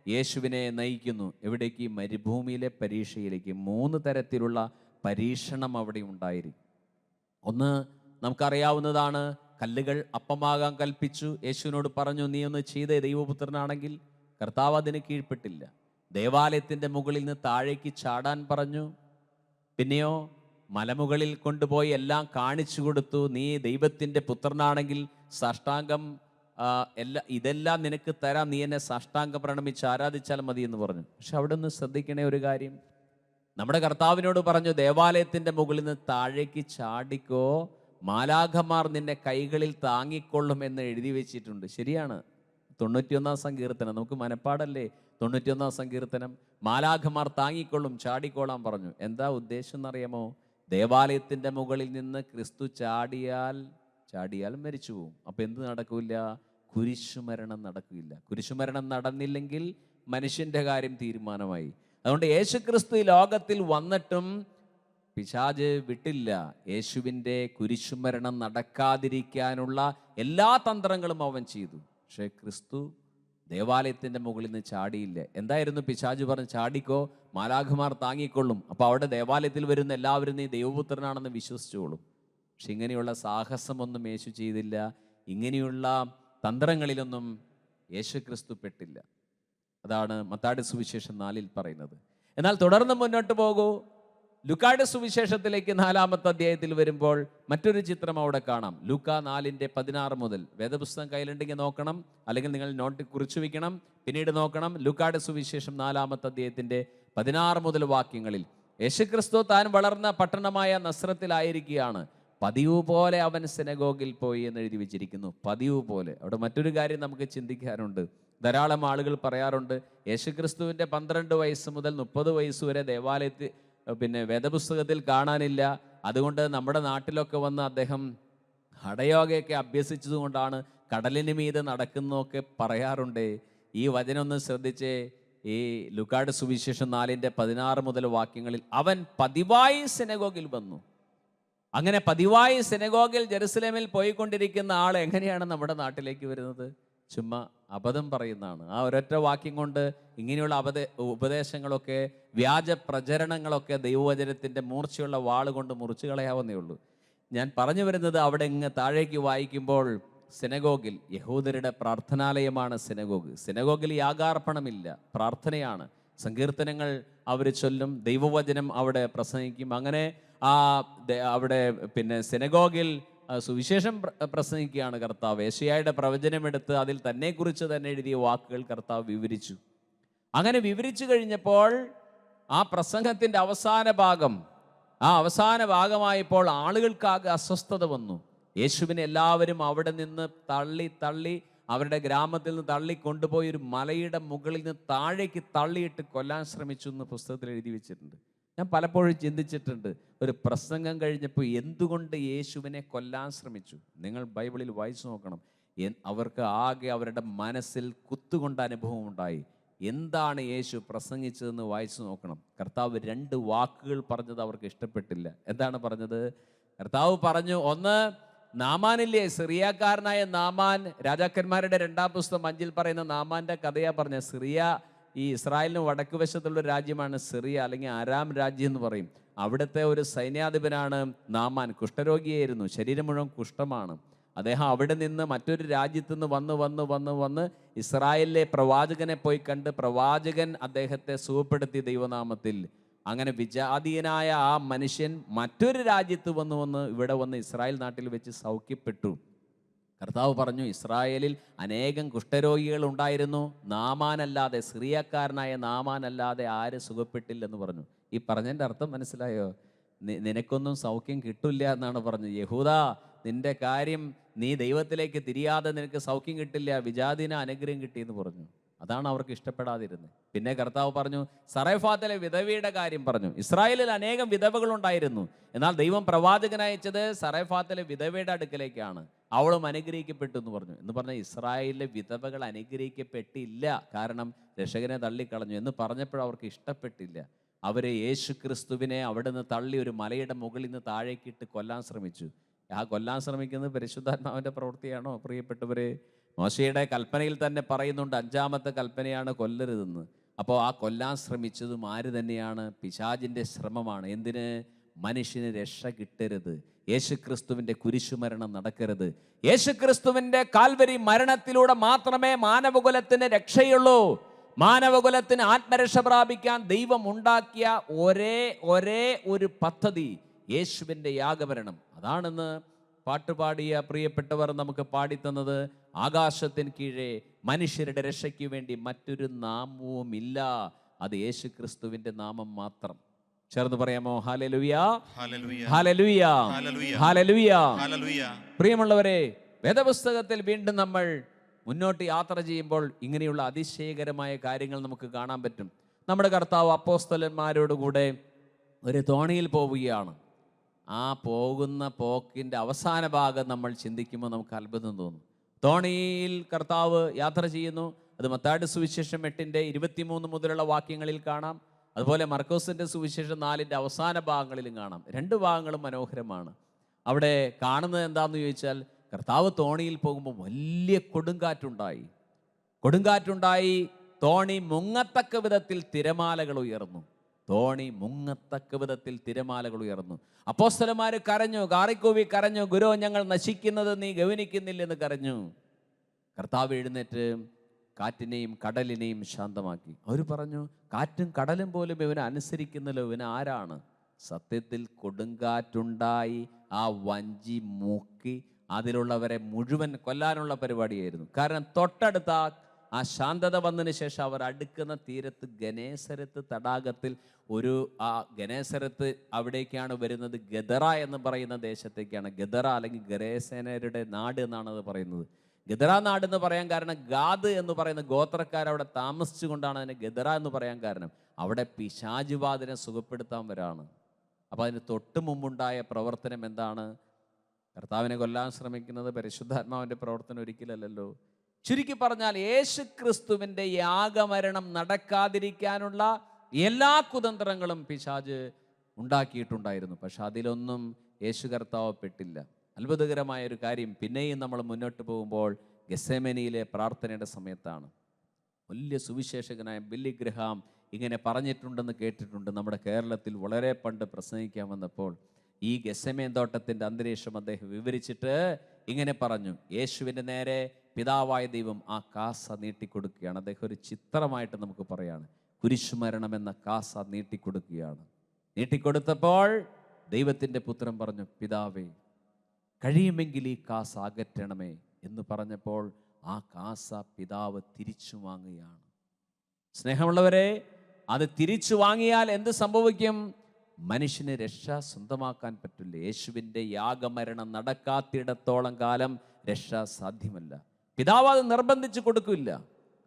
യേശുവിനെ നയിക്കുന്നു. എവിടേക്ക്? മരുഭൂമിയിലെ പരീക്ഷയിലേക്ക്. 3 തരത്തിലുള്ള പരീക്ഷണം അവിടെ ഉണ്ടായിരുന്നു. ഒന്ന് നമുക്കറിയാവുന്നതാണ്, കല്ലുകൾ അപ്പമാകാൻ കൽപ്പിച്ചു. യേശുവിനോട് പറഞ്ഞു, നീ ഒന്ന് ചെയ്തേ ദൈവപുത്രനാണെങ്കിൽ. കർത്താവ് അതിന് കീഴ്പ്പെട്ടില്ല. ദേവാലയത്തിൻ്റെ മുകളിൽ നിന്ന് താഴേക്ക് ചാടാൻ പറഞ്ഞു. പിന്നെയോ മലമുകളിൽ കൊണ്ടുപോയി എല്ലാം കാണിച്ചു കൊടുത്തു. നീ ദൈവത്തിൻ്റെ പുത്രനാണെങ്കിൽ സാഷ്ടാംഗം ഇതെല്ലാം നിനക്ക് തരാം, നീ എന്നെ സാഷ്ടാംഗം പ്രണമിച്ച് ആരാധിച്ചാൽ മതി എന്ന് പറഞ്ഞു. പക്ഷെ അവിടെ ഒന്ന് ശ്രദ്ധിക്കണേ ഒരു കാര്യം. നമ്മുടെ കർത്താവിനോട് പറഞ്ഞു, ദേവാലയത്തിൻ്റെ മുകളിൽ നിന്ന് താഴേക്ക് ചാടിക്കോ, മാലാഖമാർ നിന്നെ കൈകളിൽ താങ്ങിക്കൊള്ളും എന്ന് എഴുതി വെച്ചിട്ടുണ്ട്. ശരിയാണ്. 91-ാം സങ്കീർത്തനം നമുക്ക് മനപ്പാടല്ലേ? 91-ാം സങ്കീർത്തനം. മാലാഖമാർ താങ്ങിക്കൊള്ളും, ചാടിക്കോളാൻ പറഞ്ഞു. എന്താ ഉദ്ദേശം എന്നറിയാമോ? ദേവാലയത്തിൻ്റെ മുകളിൽ നിന്ന് ക്രിസ്തു ചാടിയാൽ മരിച്ചു പോവും. അപ്പം എന്ത് നടക്കില്ല? കുരിശുമരണം നടക്കില്ല. കുരിശുമരണം നടന്നില്ലെങ്കിൽ മനുഷ്യൻ്റെ കാര്യം തീരുമാനമായി. അതുകൊണ്ട് യേശുക്രിസ്തു ഈ ലോകത്തിൽ വന്നിട്ടും പിശാച് വിട്ടില്ല. യേശുവിൻ്റെ കുരിശുമരണം നടക്കാതിരിക്കാനുള്ള എല്ലാ തന്ത്രങ്ങളും അവൻ ചെയ്തു. പക്ഷേ ക്രിസ്തു ദേവാലയത്തിൻ്റെ മുകളിൽ നിന്ന് ചാടിയില്ല. എന്തായിരുന്നു പിശാച് പറഞ്ഞ്? ചാടിക്കോ, മാലാഖമാർ താങ്ങിക്കൊള്ളും, അപ്പോൾ അവിടെ ദേവാലയത്തിൽ വരുന്ന എല്ലാവരും നീ ദൈവപുത്രനാണെന്ന് വിശ്വസിച്ചോളും. പക്ഷെ ഇങ്ങനെയുള്ള സാഹസമൊന്നും യേശു ചെയ്തില്ല. ഇങ്ങനെയുള്ള തന്ത്രങ്ങളിലൊന്നും യേശു ക്രിസ്തു പെട്ടില്ല. അതാണ് മത്തായിയുടെ സുവിശേഷം 4-ൽ പറയുന്നത്. എന്നാൽ തുടർന്ന് മുന്നോട്ട് പോകൂ. ലൂക്കായുടെ സുവിശേഷത്തിലേക്ക് 4-ാമത്തെ അധ്യായത്തിൽ വരുമ്പോൾ മറ്റൊരു ചിത്രം അവിടെ കാണാം. ലൂക്കാ 4:16 മുതൽ. വേദപുസ്തകം കയ്യിലുണ്ടെങ്കിൽ നോക്കണം, അല്ലെങ്കിൽ നിങ്ങൾ നോട്ട് കുറിച്ചു വയ്ക്കണം, പിന്നീട് നോക്കണം. ലൂക്കായുടെ സുവിശേഷം 4-ാമത്തെ അധ്യായത്തിൻ്റെ 16 മുതൽ വാക്യങ്ങളിൽ യേശുക്രിസ്തു താൻ വളർന്ന പട്ടണമായ നസ്രത്തിലായിരിക്കുകയാണ്. പതിവ് പോലെ അവൻ സിനഗോഗിൽ പോയി എന്ന് എഴുതി വെച്ചിരിക്കുന്നു. പതിവ് പോലെ. അവിടെ മറ്റൊരു കാര്യം നമുക്ക് ചിന്തിക്കാറുണ്ട്. ധാരാളം ആളുകൾ പറയാറുണ്ട്, യേശുക്രിസ്തുവിൻ്റെ 12 വയസ്സ് മുതൽ 30 വയസ്സ് വരെ ദേവാലയത്തിൽ വേദപുസ്തകത്തിൽ കാണാനില്ല. അതുകൊണ്ട് നമ്മുടെ നാട്ടിലൊക്കെ വന്ന് അദ്ദേഹം ഹഠയോഗയൊക്കെ അഭ്യസിച്ചതുകൊണ്ടാണ് കടലിന് മീതെ നടക്കുന്നതൊക്കെ പറയാറുണ്ട്. ഈ വചനം ഒന്ന് ശ്രദ്ധിച്ചേ. ഈ ലൂക്കായുടെ സുവിശേഷം 4:16 മുതൽ വാക്യങ്ങളിൽ അവൻ പതിവായി സിനഗോഗിൽ വന്നു. അങ്ങനെ പതിവായി സിനഗോഗിൽ ജെറുസലേമിൽ പോയിക്കൊണ്ടിരിക്കുന്ന ആൾ എങ്ങനെയാണ് നമ്മുടെ നാട്ടിലേക്ക് വരുന്നത്? ചുമ്മാ അബദ്ധം പറയുന്നതാണ്. ആ ഒരൊറ്റ വാക്യം കൊണ്ട് ഇങ്ങനെയുള്ള ഉപദേശങ്ങളൊക്കെ, വ്യാജ പ്രചരണങ്ങളൊക്കെ ദൈവവചനത്തിൻ്റെ മൂർച്ചയുള്ള വാള് കൊണ്ട് മുറിച്ചു കളയാവുന്നേ ഉള്ളൂ. ഞാൻ പറഞ്ഞു വരുന്നത്, അവിടെ താഴേക്ക് വായിക്കുമ്പോൾ സിനഗോഗിൽ, യഹൂദരുടെ പ്രാർത്ഥനാലയമാണ് സിനഗോഗ്. സിനഗോഗിൽ യാഗാർപ്പണമില്ല, പ്രാർത്ഥനയാണ്. സങ്കീർത്തനങ്ങൾ അവർ ചൊല്ലും, ദൈവവചനം അവിടെ പ്രസംഗിക്കും. അങ്ങനെ അവിടെ സിനഗോഗിൽ സുവിശേഷം പ്രസംഗിക്കുകയാണ് കർത്താവ്. യേശയ്യായുടെ പ്രവചനമെടുത്ത് അതിൽ തന്നെക്കുറിച്ച് തന്നെ എഴുതിയ വാക്കുകൾ കർത്താവ് വിവരിച്ചു. അങ്ങനെ വിവരിച്ചു കഴിഞ്ഞപ്പോൾ ആ പ്രസംഗത്തിൻ്റെ അവസാന ഭാഗമായപ്പോൾ ആളുകൾക്കാകെ അസ്വസ്ഥത വന്നു. യേശുവിനെ എല്ലാവരും അവിടെ നിന്ന് തള്ളി അവരുടെ ഗ്രാമത്തിൽ നിന്ന് തള്ളിക്കൊണ്ടുപോയി ഒരു മലയുടെ മുകളിൽ നിന്ന് താഴേക്ക് തള്ളിയിട്ട് കൊല്ലാൻ ശ്രമിച്ചു എന്ന് പുസ്തകത്തിൽ എഴുതി വെച്ചിട്ടുണ്ട്. ഞാൻ പലപ്പോഴും ചിന്തിച്ചിട്ടുണ്ട്, ഒരു പ്രസംഗം കഴിഞ്ഞപ്പോൾ എന്തുകൊണ്ട് യേശുവിനെ കൊല്ലാൻ ശ്രമിച്ചു? നിങ്ങൾ ബൈബിളിൽ വായിച്ചു നോക്കണം. അവർക്ക് ആകെ അവരുടെ മനസ്സിൽ കുത്തുകൊണ്ട അനുഭവം ഉണ്ടായി. എന്താണ് യേശു പ്രസംഗിച്ചതെന്ന് വായിച്ചു നോക്കണം. കർത്താവ് 2 വാക്കുകൾ പറഞ്ഞത് അവർക്ക് ഇഷ്ടപ്പെട്ടില്ല. എന്താണ് പറഞ്ഞത്? കർത്താവ് പറഞ്ഞു, ഒന്ന്, നാമാനില്ലേ, സിറിയാക്കാരനായ നാമാൻ, രാജാക്കന്മാരുടെ 2-ാം പുസ്തകം 5-ൽ പറയുന്ന നാമാന്റെ കഥയാ പറഞ്ഞ. സിറിയ ഈ ഇസ്രായേലിന് വടക്ക് വശത്തുള്ള രാജ്യമാണ് സിറിയ, അല്ലെങ്കിൽ ആരാം രാജ്യം എന്ന് പറയും. അവിടുത്തെ ഒരു സൈന്യാധിപനാണ് നാമാൻ. കുഷ്ഠരോഗിയായിരുന്നു, ശരീരം മുഴുവൻ കുഷ്ഠമാണ്. അദ്ദേഹം അവിടെ നിന്ന് മറ്റൊരു രാജ്യത്തു നിന്ന് വന്ന് ഇസ്രായേലിലെ പ്രവാചകനെ പോയി കണ്ട് പ്രവാചകൻ അദ്ദേഹത്തെ സുഖപ്പെടുത്തി ദൈവനാമത്തിൽ. അങ്ങനെ വിജാതീയനായ ആ മനുഷ്യൻ മറ്റൊരു രാജ്യത്ത് ഇവിടെ വന്ന് ഇസ്രായേൽ നാട്ടിൽ വെച്ച് സൗഖ്യപ്പെട്ടു. കർത്താവ് പറഞ്ഞു, ഇസ്രായേലിൽ അനേകം കുഷ്ഠരോഗികൾ ഉണ്ടായിരുന്നു, നാമാനല്ലാതെ, സിറിയക്കാരനായ നാമാനല്ലാതെ ആര് സുഖപ്പെട്ടില്ലെന്ന് പറഞ്ഞു. ഈ പറഞ്ഞതിൻ്റെ അർത്ഥം മനസ്സിലായോ? നിനക്കൊന്നും സൗഖ്യം കിട്ടില്ല എന്നാണ് പറഞ്ഞത്. യഹൂദാ, നിന്റെ കാര്യം നീ ദൈവത്തിലേക്ക് തിരിയാതെ നിനക്ക് സൗഖ്യം കിട്ടില്ല, വിജാതിന് അനുഗ്രഹം കിട്ടിയെന്ന് പറഞ്ഞു. അതാണ് അവർക്ക് ഇഷ്ടപ്പെടാതിരുന്നത്. പിന്നെ കർത്താവ് പറഞ്ഞു, സറേഫാത്തിലെ വിധവയുടെ കാര്യം പറഞ്ഞു. ഇസ്രായേലിൽ അനേകം വിധവകളുണ്ടായിരുന്നു, എന്നാൽ ദൈവം പ്രവാചകനയച്ചത് സറേഫാത്തിലെ വിധവയുടെ അടുക്കലേക്കാണ്, അവളും അനുഗ്രഹിക്കപ്പെട്ടു എന്ന് പറഞ്ഞു. എന്ന് പറഞ്ഞാൽ ഇസ്രായേലിലെ വിധവകൾ അനുഗ്രഹിക്കപ്പെട്ടില്ല, കാരണം രക്ഷകനെ തള്ളിക്കളഞ്ഞു എന്ന് പറഞ്ഞപ്പോൾ അവർക്ക് ഇഷ്ടപ്പെട്ടില്ല. അവരെ യേശു ക്രിസ്തുവിനെ അവിടെ നിന്ന് തള്ളി ഒരു മലയുടെ മുകളിൽ നിന്ന് താഴേക്കിട്ട് കൊല്ലാൻ ശ്രമിച്ചു. ആ കൊല്ലാൻ ശ്രമിക്കുന്നത് പരിശുദ്ധാത്മാവിൻ്റെ പ്രവൃത്തിയാണോ പ്രിയപ്പെട്ടവരെ? മോശയുടെ കൽപ്പനയിൽ തന്നെ പറയുന്നുണ്ട്, 5-ാമത്തെ കൽപ്പനയാണ് കൊല്ലരുതെന്ന്. അപ്പോൾ ആ കൊല്ലാൻ ശ്രമിച്ചതും ആര് തന്നെയാണ്? പിശാചിൻ്റെ ശ്രമമാണ്. എന്തിന്? മനുഷ്യന് രക്ഷ കിട്ടരുത്, യേശുക്രിസ്തുവിൻ്റെ കുരിശുമരണം നടക്കരുത്. യേശുക്രിസ്തുവിൻ്റെ കാൽവരി മരണത്തിലൂടെ മാത്രമേ മാനവകുലത്തിന് രക്ഷയുള്ളൂ. മാനവകുലത്തിന് ആത്മരക്ഷ പ്രാപിക്കാൻ ദൈവം ഉണ്ടാക്കിയ ഒരേ ഒരു പദ്ധതി യേശുവിൻ്റെ യാഗമരണം. അതാണെന്ന് പാട്ടുപാടിയ പ്രിയപ്പെട്ടവർ നമുക്ക് പാടിത്തന്നത്. ആകാശത്തിന് കീഴെ മനുഷ്യരുടെ രക്ഷയ്ക്ക് വേണ്ടി മറ്റൊരു നാമവുമില്ല, അത് യേശു ക്രിസ്തുവിന്റെ നാമം മാത്രം. ചേർന്ന് പറയാമോ? Hallelujah, hallelujah, hallelujah, hallelujah. പ്രിയമുള്ളവരെ, വേദപുസ്തകത്തിൽ വീണ്ടും നമ്മൾ മുന്നോട്ട് യാത്ര ചെയ്യുമ്പോൾ ഇങ്ങനെയുള്ള അതിശയകരമായ കാര്യങ്ങൾ നമുക്ക് കാണാൻ പറ്റും. നമ്മുടെ കർത്താവ് അപ്പോസ്തലന്മാരോടുകൂടെ ഒരു തോണിയിൽ പോവുകയാണ്. ആ പോകുന്ന പോക്കിൻ്റെ അവസാന ഭാഗം നമ്മൾ ചിന്തിക്കുമ്പോൾ നമുക്ക് അത്ഭുതം തോന്നും. തോണിയിൽ കർത്താവ് യാത്ര ചെയ്യുന്നു. അത് മത്തായിയുടെ സുവിശേഷം 8:23 മുതലുള്ള വാക്യങ്ങളിൽ കാണാം. അതുപോലെ മർക്കോസിൻ്റെ സുവിശേഷം 4-ന്റെ അവസാന ഭാഗങ്ങളിലും കാണാം. 2 ഭാഗങ്ങളും മനോഹരമാണ്. അവിടെ കാണുന്നത് എന്താണെന്ന് ചോദിച്ചാൽ, കർത്താവ് തോണിയിൽ പോകുമ്പോൾ വലിയ കൊടുങ്കാറ്റുണ്ടായി. തോണി മുങ്ങത്തക്ക വിധത്തിൽ തിരമാലകൾ ഉയർന്നു. അപ്പോസ്തലന്മാർ കരഞ്ഞു, കാറിക്കൂവി കരഞ്ഞു, ഗുരു, ഞങ്ങൾ നശിക്കുന്നത് നീ ഗവനിക്കുന്നില്ലെന്ന് കരഞ്ഞു. കർത്താവ് എഴുന്നേറ്റ് കാറ്റിനെയും കടലിനെയും ശാന്തമാക്കി. അവർ പറഞ്ഞു, കാറ്റും കടലും പോലും ഇവനെ അനുസരിക്കുന്നല്ലോ, ഇവൻ ആരാണ്? സത്യത്തിൽ കൊടുങ്കാറ്റുണ്ടായി ആ വഞ്ചി മുക്കി അതിലുള്ളവരെ മുഴുവൻ കൊല്ലാനുള്ള പരിപാടിയായിരുന്നു. കാരണം തൊട്ടടുത്ത ആ ശാന്തത വന്നതിന് ശേഷം അവർ അടുക്കുന്ന തീരത്ത് ഗനേസരത്ത് തടാകത്തിൽ ഗനേസരത്ത് അവിടേക്കാണ് വരുന്നത്. ഗദറ എന്ന് പറയുന്ന ദേശത്തേക്കാണ്. ഗദറ അല്ലെങ്കിൽ ഗരേസേനരുടെ നാട് എന്നാണ് അത് പറയുന്നത്. ഗദറ നാട് എന്ന് പറയാൻ കാരണം, ഗാദ് എന്ന് പറയുന്ന ഗോത്രക്കാരവിടെ താമസിച്ചു കൊണ്ടാണ് അതിന് ഗദറ എന്ന് പറയാൻ കാരണം. അവിടെ പിശാചുബാധനെ സുഖപ്പെടുത്താൻ വരാണ്. അപ്പോൾ അതിന് തൊട്ട് മുമ്പുണ്ടായ പ്രവർത്തനം എന്താണ്? കർത്താവിനെ കൊല്ലാൻ ശ്രമിക്കുന്നത് പരിശുദ്ധാത്മാവിൻ്റെ പ്രവർത്തനം ഒരിക്കലല്ലോ. ചുരുക്കി പറഞ്ഞാൽ, യേശു ക്രിസ്തുവിൻ്റെ യാഗമരണം നടക്കാതിരിക്കാനുള്ള എല്ലാ കുതന്ത്രങ്ങളും പിശാച് ഉണ്ടാക്കിയിട്ടുണ്ടായിരുന്നു. പക്ഷെ അതിലൊന്നും യേശു കർത്താവ് പെട്ടില്ല. അത്ഭുതകരമായ ഒരു കാര്യം, പിന്നെയും നമ്മൾ മുന്നോട്ട് പോകുമ്പോൾ ഗെത്സേമനിയിലെ പ്രാർത്ഥനയുടെ സമയത്താണ്. വലിയ സുവിശേഷകനായ ബില്ലി ഗ്രഹാം ഇങ്ങനെ പറഞ്ഞിട്ടുണ്ടെന്ന് കേട്ടിട്ടുണ്ട്. നമ്മുടെ കേരളത്തിൽ വളരെ പണ്ട് പ്രസംഗിക്കാൻ വന്നപ്പോൾ ഈ ഗെത്സേമേൻ തോട്ടത്തിൻ്റെ അന്തരീക്ഷം അദ്ദേഹം വിവരിച്ചിട്ട് ഇങ്ങനെ പറഞ്ഞു. യേശുവിൻ്റെ നേരെ പിതാവായ ദൈവം ആ കാസ നീട്ടിക്കൊടുക്കുകയാണ്. അദ്ദേഹം ഒരു ചിത്രമായിട്ട് നമുക്ക് പറയാണ്. കുരിശുമരണം എന്ന കാസ നീട്ടിക്കൊടുക്കുകയാണ്. നീട്ടിക്കൊടുത്തപ്പോൾ ദൈവത്തിൻ്റെ പുത്രൻ പറഞ്ഞു, പിതാവേ, കഴിയുമെങ്കിൽ ഈ കാസ അകറ്റണമേ എന്ന് പറഞ്ഞപ്പോൾ ആ കാസ പിതാവ് തിരിച്ചു വാങ്ങുകയാണ്. സ്നേഹമുള്ളവരെ, അത് തിരിച്ചു വാങ്ങിയാൽ എന്ത് സംഭവിക്കും? മനുഷ്യന് രക്ഷ സ്വന്തമാക്കാൻ പറ്റില്ല. യേശുവിൻ്റെ യാഗമരണം നടക്കാത്തിടത്തോളം കാലം രക്ഷ സാധ്യമല്ല. പിതാവ് അത് നിർബന്ധിച്ച് കൊടുക്കില്ല.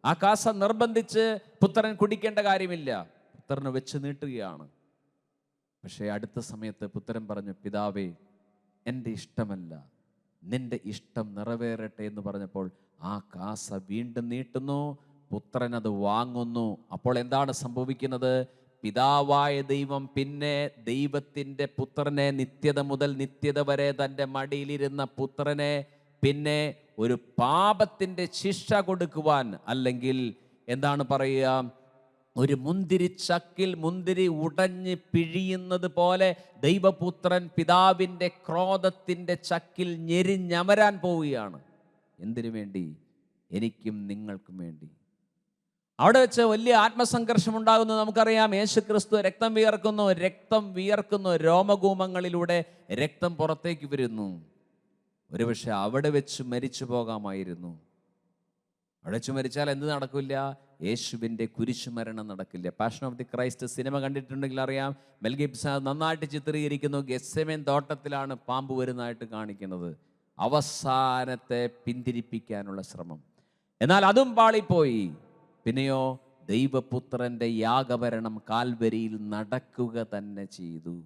ആ കാസ നിർബന്ധിച്ച് പുത്രൻ കുടിക്കേണ്ട കാര്യമില്ല. പുത്രന് വെച്ച് നീട്ടുകയാണ്. പക്ഷേ അടുത്ത സമയത്ത് പുത്രൻ പറഞ്ഞു, പിതാവേ, എൻ്റെ ഇഷ്ടമല്ല, നിന്റെ ഇഷ്ടം നിറവേറട്ടെ എന്ന് പറഞ്ഞപ്പോൾ ആ കാസ വീണ്ടും നീട്ടുന്നു. പുത്രൻ അത് വാങ്ങുന്നു. അപ്പോൾ എന്താണ് സംഭവിക്കുന്നത്? പിതാവായ ദൈവം പിന്നെ ദൈവത്തിൻ്റെ പുത്രനെ, നിത്യത മുതൽ നിത്യത വരെ തൻ്റെ മടിയിലിരുന്ന പുത്രനെ പിന്നെ ഒരു പാപത്തിൻ്റെ ശിക്ഷ കൊടുക്കുവാൻ, അല്ലെങ്കിൽ എന്താണ് പറയുക, ഒരു മുന്തിരി ചക്കിൽ മുന്തിരി ഉടഞ്ഞ് പിഴിയുന്നത് പോലെ ദൈവപുത്രൻ പിതാവിൻ്റെ ക്രോധത്തിൻ്റെ ചക്കിൽ ഞെരിഞ്ഞമരാൻ പോവുകയാണ്. എന്തിനു വേണ്ടി? എനിക്കും നിങ്ങൾക്കും വേണ്ടി. അവിടെ വെച്ച് വലിയ ആത്മസംഘർഷം ഉണ്ടാകുന്നു. നമുക്കറിയാം, യേശുക്രിസ്തു രക്തം വിയർക്കുന്നു, രോമകൂമങ്ങളിലൂടെ രക്തം പുറത്തേക്ക് വരുന്നു. ഒരുപക്ഷെ അവിടെ വെച്ച് മരിച്ചു പോകാമായിരുന്നു. അവിടെ വെച്ച് മരിച്ചാൽ എന്ത് നടക്കില്ല? യേശുവിൻ്റെ കുരിശുമരണം നടക്കില്ല. Passion of the Christ cinema കണ്ടിട്ടുണ്ടെങ്കിൽ അറിയാം, മെൽ ഗിബ്സൺ നന്നായിട്ട് ചിത്രീകരിക്കുന്നു. ഗെത്സെമേൻ തോട്ടത്തിലാണ് പാമ്പ് വരുന്നതായിട്ട് കാണിക്കുന്നത്. അവസാനത്തെ പിന്തിരിപ്പിക്കാനുള്ള ശ്രമം. എന്നാൽ അതും പാളിപ്പോയി. പിന്നെയോ ദൈവപുത്രൻ്റെ യാഗഭരണം കാൽവരിയിൽ നടക്കുക തന്നെ ചെയ്തു.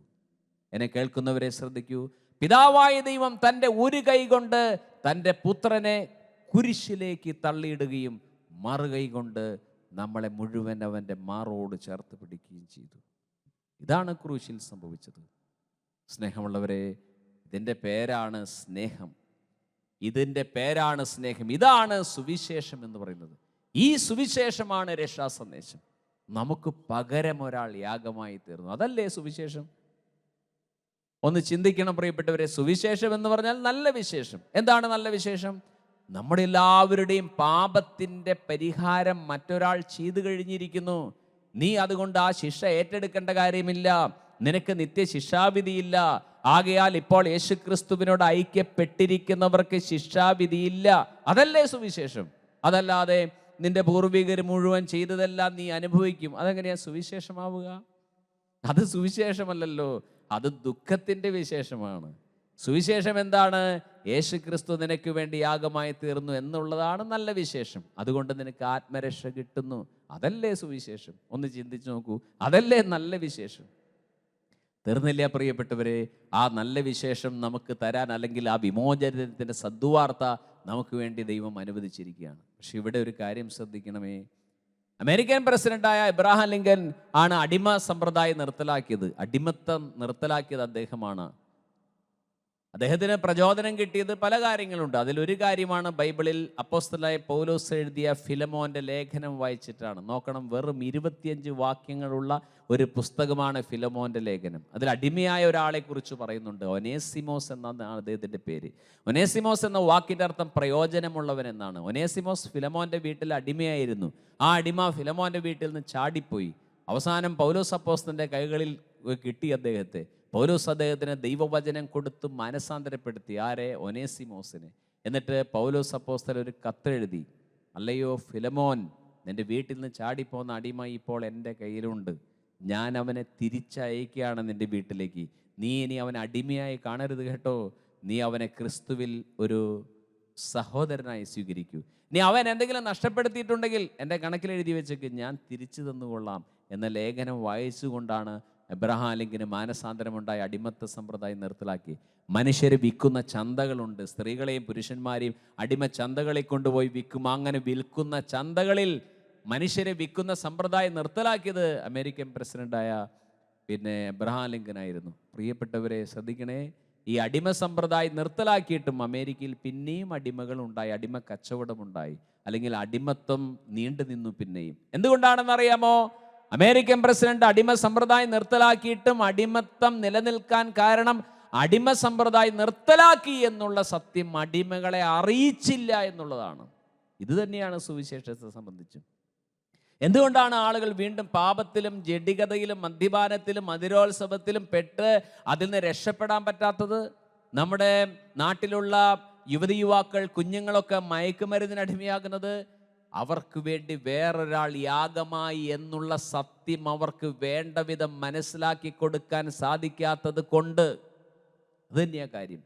എന്നെ കേൾക്കുന്നവരെ ശ്രദ്ധിക്കൂ. പിതാവായ ദൈവം തൻ്റെ ഒരു കൈ കൊണ്ട് തൻ്റെ പുത്രനെ കുരിശിലേക്ക് തള്ളിയിടുകയും മറുകൈ കൊണ്ട് നമ്മളെ മുഴുവൻ അവൻ്റെ മാറോട് ചേർത്ത് പിടിക്കുകയും ചെയ്തു. ഇതാണ് ക്രൂശിൽ സംഭവിച്ചത്. സ്നേഹമുള്ളവരെ, ഇതിൻ്റെ പേരാണ് സ്നേഹം. ഇതാണ് സുവിശേഷം എന്ന് പറയുന്നത്. ഈ സുവിശേഷമാണ് രക്ഷാസന്ദേശം. നമുക്ക് പകരം ഒരാൾ യാഗമായി തീർന്നു. അതല്ലേ സുവിശേഷം? ഒന്ന് ചിന്തിക്കണം പ്രിയപ്പെട്ടവരെ. സുവിശേഷം എന്ന് പറഞ്ഞാൽ നല്ല വിശേഷം. എന്താണ് നല്ല വിശേഷം? നമ്മുടെ എല്ലാവരുടെയും പാപത്തിൻ്റെ പരിഹാരം മറ്റൊരാൾ ചെയ്തു കഴിഞ്ഞിരിക്കുന്നു. നീ അതുകൊണ്ട് ആ ശിക്ഷ ഏറ്റെടുക്കേണ്ട കാര്യമില്ല. നിനക്ക് നിത്യശിക്ഷാവിധിയില്ല. ആകയാൽ ഇപ്പോൾ യേശുക്രിസ്തുവിനോട് ഐക്യപ്പെട്ടിരിക്കുന്നവർക്ക് ശിക്ഷാവിധിയില്ല. അതല്ലേ സുവിശേഷം? അതല്ലാതെ നിന്റെ പൂർവികർ മുഴുവൻ ചെയ്തതെല്ലാം നീ അനുഭവിക്കും. അതെങ്ങനെയാ സുവിശേഷമാവുക? അത് സുവിശേഷമല്ലല്ലോ, അത് ദുഃഖത്തിൻ്റെ വിശേഷമാണ്. സുവിശേഷം എന്താണ്? യേശുക്രിസ്തു നിനക്ക് വേണ്ടി യാഗമായി തീർന്നു എന്നുള്ളതാണ് നല്ല വിശേഷം. അതുകൊണ്ട് നിനക്ക് ആത്മരക്ഷ കിട്ടുന്നു. അതല്ലേ സുവിശേഷം? ഒന്ന് ചിന്തിച്ചു നോക്കൂ. അതല്ലേ നല്ല വിശേഷം? തീർന്നില്ല പ്രിയപ്പെട്ടവരെ. ആ നല്ല വിശേഷം നമുക്ക് തരാൻ, അല്ലെങ്കിൽ ആ വിമോചനത്തിൻ്റെ സദ്വാർത്ത നമുക്ക് വേണ്ടി ദൈവം അനുവദിച്ചിരിക്കുകയാണ്. പക്ഷെ ഇവിടെ ഒരു കാര്യം ശ്രദ്ധിക്കണമേ. അമേരിക്കൻ പ്രസിഡന്റായ എബ്രഹാം ലിങ്കൻ ആണ് അടിമ സമ്പ്രദായം നിർത്തലാക്കിയത്. അടിമത്തം നിർത്തലാക്കിയത് അദ്ദേഹമാണ്. അദ്ദേഹത്തിന് പ്രചോദനം കിട്ടിയത് പല കാര്യങ്ങളുണ്ട്. അതിലൊരു കാര്യമാണ് ബൈബിളിൽ അപ്പോസ്തലനായ പൗലോസ് എഴുതിയ ഫിലമോൻ്റെ ലേഖനം വായിച്ചിട്ടാണ്. നോക്കണം, വെറും 25 വാക്യങ്ങളുള്ള ഒരു പുസ്തകമാണ് ഫിലമോൻ്റെ ലേഖനം. അതിൽ അടിമയായ ഒരാളെ കുറിച്ച് പറയുന്നുണ്ട്. ഒനേസിമോസ് എന്നാണ് അദ്ദേഹത്തിൻ്റെ പേര്. ഒനേസിമോസ് എന്ന വാക്കിൻ്റെ അർത്ഥം പ്രയോജനമുള്ളവൻ എന്നാണ്. ഒനേസിമോസ് ഫിലമോൻ്റെ വീട്ടിൽ അടിമയായിരുന്നു. ആ അടിമ ഫിലമോൻ്റെ വീട്ടിൽ നിന്ന് ചാടിപ്പോയി. അവസാനം പൗലോസ് അപ്പോസ്തലൻ്റെ കൈകളിൽ കിട്ടി അദ്ദേഹത്തെ. പൗലോസ് അദ്ദേഹത്തിന് ദൈവവചനം കൊടുത്ത് മനസാന്തരപ്പെടുത്തി. ആരെ? ഒനേസിമോസിനെ. എന്നിട്ട് പൗലോസ് അപ്പോസ്തലൻ ഒരു കത്തെഴുതി. അല്ലയോ ഫിലമോൻ, നിൻ്റെ വീട്ടിൽ നിന്ന് ചാടിപ്പോന്ന അടിമ ഇപ്പോൾ എൻ്റെ കയ്യിലുണ്ട്. ഞാൻ അവനെ തിരിച്ചയക്കുകയാണ് നിൻ്റെ വീട്ടിലേക്ക്. നീ ഇനി അവനെ അടിമയായി കാണരുത് കേട്ടോ. നീ അവനെ ക്രിസ്തുവിൽ ഒരു സഹോദരനായി സ്വീകരിക്കൂ. നീ അവൻ എന്തെങ്കിലും നഷ്ടപ്പെടുത്തിയിട്ടുണ്ടെങ്കിൽ എൻ്റെ കണക്കിൽ എഴുതി വെച്ചേക്ക്, ഞാൻ തിരിച്ചു തന്നുകൊള്ളാം എന്ന ലേഖനം വായിച്ചുകൊണ്ടാണ് എബ്രഹാം ലിങ്കന് മാനസാന്തരമുണ്ടായ അടിമത്ത സമ്പ്രദായം നിർത്തലാക്കി. മനുഷ്യർ വിൽക്കുന്ന ചന്തകളുണ്ട്. സ്ത്രീകളെയും പുരുഷന്മാരെയും അടിമ ചന്തകളിൽ കൊണ്ടുപോയി വിൽക്കും. അങ്ങനെ വിൽക്കുന്ന ചന്തകളിൽ മനുഷ്യരെ വിൽക്കുന്ന സമ്പ്രദായം നിർത്തലാക്കിയത് അമേരിക്കൻ പ്രസിഡന്റായ എബ്രഹാം ലിങ്കൻ ആയിരുന്നു. പ്രിയപ്പെട്ടവരെ ശ്രദ്ധിക്കണേ. ഈ അടിമ സമ്പ്രദായം നിർത്തലാക്കിയിട്ടും അമേരിക്കയിൽ പിന്നെയും അടിമകൾ ഉണ്ടായി, അടിമ കച്ചവടമുണ്ടായി, അല്ലെങ്കിൽ അടിമത്വം നീണ്ടു നിന്നു പിന്നെയും. എന്തുകൊണ്ടാണെന്നറിയാമോ? അമേരിക്കൻ പ്രസിഡന്റ് അടിമ സമ്പ്രദായം നിർത്തലാക്കിയിട്ടും അടിമത്തം നിലനിൽക്കാൻ കാരണം അടിമ സമ്പ്രദായം നിർത്തലാക്കി എന്നുള്ള സത്യം അടിമകളെ അറിയിച്ചില്ല എന്നുള്ളതാണ്. ഇത് തന്നെയാണ് സുവിശേഷത്തെ സംബന്ധിച്ചും. എന്തുകൊണ്ടാണ് ആളുകൾ വീണ്ടും പാപത്തിലും ജഡികതയിലും മദ്യപാനത്തിലും മധുരോത്സവത്തിലും പെട്ട് അതിൽ നിന്ന് രക്ഷപ്പെടാൻ പറ്റാത്തത്? നമ്മുടെ നാട്ടിലുള്ള യുവതി യുവാക്കൾ, കുഞ്ഞുങ്ങളൊക്കെ മയക്കുമരുന്നിന് അടിമയാകുന്നത് അവർക്ക് വേണ്ടി വേറൊരാൾ യാഗമായി എന്നുള്ള സത്യം അവർക്ക് വേണ്ട വിധം മനസ്സിലാക്കി കൊടുക്കാൻ സാധിക്കാത്തത് കൊണ്ട്. അത് തന്നെയാ കാര്യം.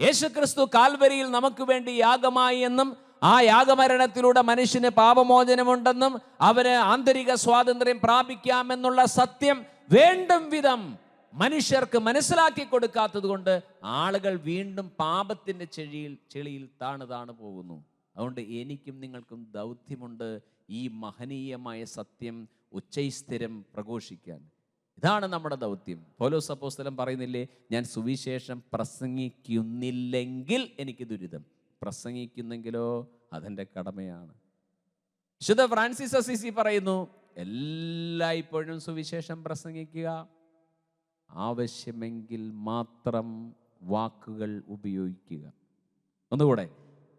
യേശുക്രിസ്തു കാൽവരിയിൽ നമുക്ക് വേണ്ടി യാഗമായി എന്നും ആ യാഗമരണത്തിലൂടെ മനുഷ്യന് പാപമോചനമുണ്ടെന്നും അവന് ആന്തരിക സ്വാതന്ത്ര്യം പ്രാപിക്കാമെന്നുള്ള സത്യം വേണ്ടും വിധം മനുഷ്യർക്ക് മനസ്സിലാക്കി കൊടുക്കാത്തത് കൊണ്ട് ആളുകൾ വീണ്ടും പാപത്തിൻ്റെ ചെളിയിൽ താണു പോകുന്നു. അതുകൊണ്ട് എനിക്കും നിങ്ങൾക്കും ദൗത്യമുണ്ട് ഈ മഹനീയമായ സത്യം ഉച്ചൈസ്ഥിരം പ്രഘോഷിക്കാൻ. ഇതാണ് നമ്മുടെ ദൗത്യം. പൗലോസ് അപ്പോസ്തലൻ പറയുന്നില്ലേ, ഞാൻ സുവിശേഷം പ്രസംഗിക്കുന്നില്ലെങ്കിൽ എനിക്ക് ദുരിതം, പ്രസംഗിക്കുന്നെങ്കിലോ അതെൻ്റെ കടമയാണ്. വിശുദ്ധ ഫ്രാൻസിസ് അസീസി പറയുന്നു, എല്ലായ്പ്പോഴും സുവിശേഷം പ്രസംഗിക്കുക, ആവശ്യമെങ്കിൽ മാത്രം വാക്കുകൾ ഉപയോഗിക്കുക. ഒന്നുകൂടെ,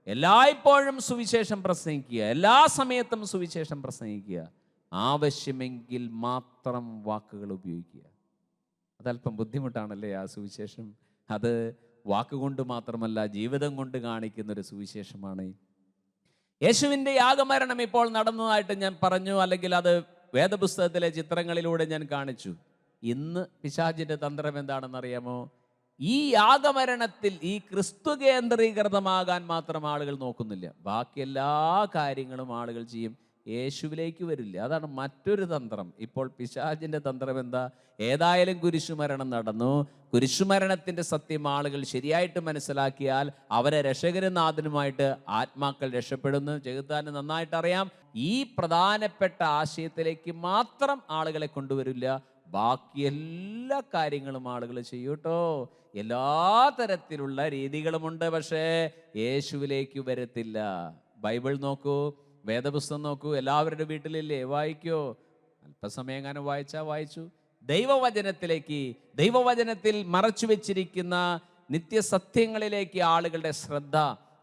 എല്ലായ്പ്പോഴും സുവിശേഷം പ്രസംഗിക്കുക, എല്ലാ സമയത്തും സുവിശേഷം പ്രസംഗിക്കുക, ആവശ്യമെങ്കിൽ മാത്രം വാക്കുകൾ ഉപയോഗിക്കുക. അതല്പം ബുദ്ധിമുട്ടാണല്ലേ ആ സുവിശേഷം. അത് വാക്കുകൊണ്ട് മാത്രമല്ല, ജീവിതം കൊണ്ട് കാണിക്കുന്നൊരു സുവിശേഷമാണ്. യേശുവിൻ്റെ യാഗമരണം ഇപ്പോൾ നടന്നതായിട്ട് ഞാൻ പറഞ്ഞു, അല്ലെങ്കിൽ അത് വേദപുസ്തകത്തിലെ ചിത്രങ്ങളിലൂടെ ഞാൻ കാണിച്ചു. ഇന്ന് പിശാചിൻ്റെ തന്ത്രം എന്താണെന്നറിയാമോ? ഈ യാഗമരണത്തിൽ ഈ ക്രിസ്തു കേന്ദ്രീകൃതമാകാൻ മാത്രം ആളുകൾ നോക്കുന്നില്ല, ബാക്കി എല്ലാ കാര്യങ്ങളും ആളുകൾ ചെയ്യും, യേശുവിലേക്ക് വരില്ല. അതാണ് മറ്റൊരു തന്ത്രം. ഇപ്പോൾ പിശാചിൻ്റെ തന്ത്രം എന്താ? ഏതായാലും കുരിശുമരണം നടന്നു, കുരിശുമരണത്തിൻ്റെ സത്യം ആളുകൾ ശരിയായിട്ട് മനസ്സിലാക്കിയാൽ അവരെ രക്ഷകനും നാഥനുമായിട്ട് ആത്മാക്കൾ രക്ഷപ്പെടുന്നു. ചെകുത്താന് നന്നായിട്ട് അറിയാം, ഈ പ്രധാനപ്പെട്ട ആശയത്തിലേക്ക് മാത്രം ആളുകളെ കൊണ്ടുവരില്ല, ബാക്കി എല്ലാ കാര്യങ്ങളും ആളുകൾ ചെയ്യൂട്ടോ. എല്ലാ തരത്തിലുള്ള രീതികളുമുണ്ട്, പക്ഷേ യേശുവിലേക്ക് വരത്തില്ല. ബൈബിൾ നോക്കൂ, വേദപുസ്തകം നോക്കൂ, എല്ലാവരുടെ വീട്ടിലില്ലേ, വായിക്കോ, അല്പസമയം എങ്ങാനും വായിച്ചു. ദൈവവചനത്തിലേക്ക്, ദൈവവചനത്തിൽ മറച്ചു വെച്ചിരിക്കുന്ന നിത്യസത്യങ്ങളിലേക്ക് ആളുകളുടെ ശ്രദ്ധ,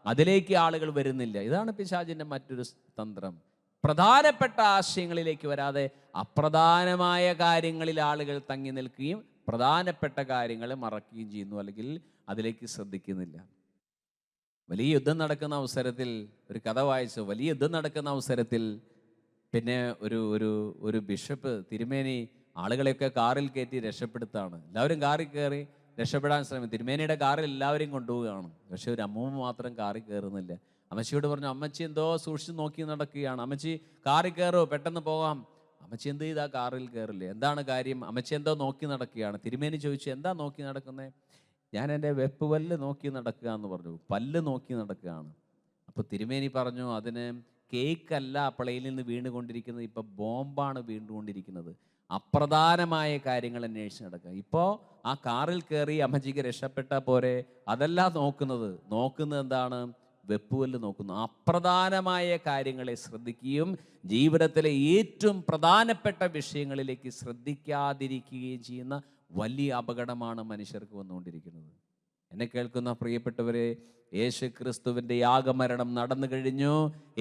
അതിലേക്ക് ആളുകൾ വരുന്നില്ല. ഇതാണ് പിശാചിൻ്റെ മറ്റൊരു തന്ത്രം. പ്രധാനപ്പെട്ട ആശയങ്ങളിലേക്ക് വരാതെ അപ്രധാനമായ കാര്യങ്ങളിൽ ആളുകൾ തങ്ങി നിൽക്കുകയും പ്രധാനപ്പെട്ട കാര്യങ്ങൾ മറക്കുകയും ചെയ്യുന്നു, അല്ലെങ്കിൽ അതിലേക്ക് ശ്രദ്ധിക്കുന്നില്ല. വലിയ യുദ്ധം നടക്കുന്ന അവസരത്തിൽ ഒരു കഥ വായിച്ചു. വലിയ യുദ്ധം നടക്കുന്ന അവസരത്തിൽ പിന്നെ ഒരു ബിഷപ്പ് തിരുമേനി ആളുകളെയൊക്കെ കാറിൽ കയറ്റി രക്ഷപ്പെടുത്താണ്. എല്ലാവരും കാറിൽ കയറി രക്ഷപ്പെടാൻ ശ്രമിക്കും. തിരുമേനിയുടെ കാറിൽ എല്ലാവരെയും കൊണ്ടുപോവുകയാണ്. പക്ഷെ ഒരു അമ്മൂമ്മ മാത്രം കാറിൽ കയറുന്നില്ല. അമ്മച്ചിയോട് പറഞ്ഞു, അമ്മച്ചി എന്തോ സൂക്ഷിച്ച് നോക്കി നടക്കുകയാണ്, അമ്മച്ചി കാറിൽ കയറുമോ, പെട്ടെന്ന് പോകാം. അമ്മച്ചി എന്ത് ചെയ്താൽ കാറിൽ കയറില്ലേ, എന്താണ് കാര്യം? അമ്മച്ചി എന്തോ നോക്കി നടക്കുകയാണ്. തിരുമേനി ചോദിച്ചു, എന്താ നോക്കി നടക്കുന്നത്? ഞാൻ എൻ്റെ വെപ്പ് പല്ല് നോക്കി നടക്കുക എന്ന് പറഞ്ഞു. പല്ല് നോക്കി നടക്കുകയാണ്. അപ്പോൾ തിരുമേനി പറഞ്ഞു, അതിന് കേക്കല്ല പ്ലെയിനിൽ നിന്ന് വീണുകൊണ്ടിരിക്കുന്നത്, ഇപ്പോൾ ബോംബാണ് വീണ്ടുകൊണ്ടിരിക്കുന്നത്. അപ്രധാനമായ കാര്യങ്ങൾ അന്വേഷിച്ച് നടക്കുക. ഇപ്പോൾ ആ കാറിൽ കയറി അമ്മച്ചിക്ക് രക്ഷപ്പെട്ട പോരെ, അതല്ല നോക്കുന്നത് എന്താണ്? വെപ്പുവല്ല് നോക്കുന്നു. അപ്രധാനമായ കാര്യങ്ങളെ ശ്രദ്ധിക്കുകയും ജീവിതത്തിലെ ഏറ്റവും പ്രധാനപ്പെട്ട വിഷയങ്ങളിലേക്ക് ശ്രദ്ധിക്കാതിരിക്കുകയും ചെയ്യുന്ന വലിയ അപകടമാണ് മനുഷ്യർക്ക് വന്നുകൊണ്ടിരിക്കുന്നത്. എന്നെ കേൾക്കുന്ന പ്രിയപ്പെട്ടവരെ, യേശു ക്രിസ്തുവിൻ്റെ യാഗമരണം നടന്നു കഴിഞ്ഞു.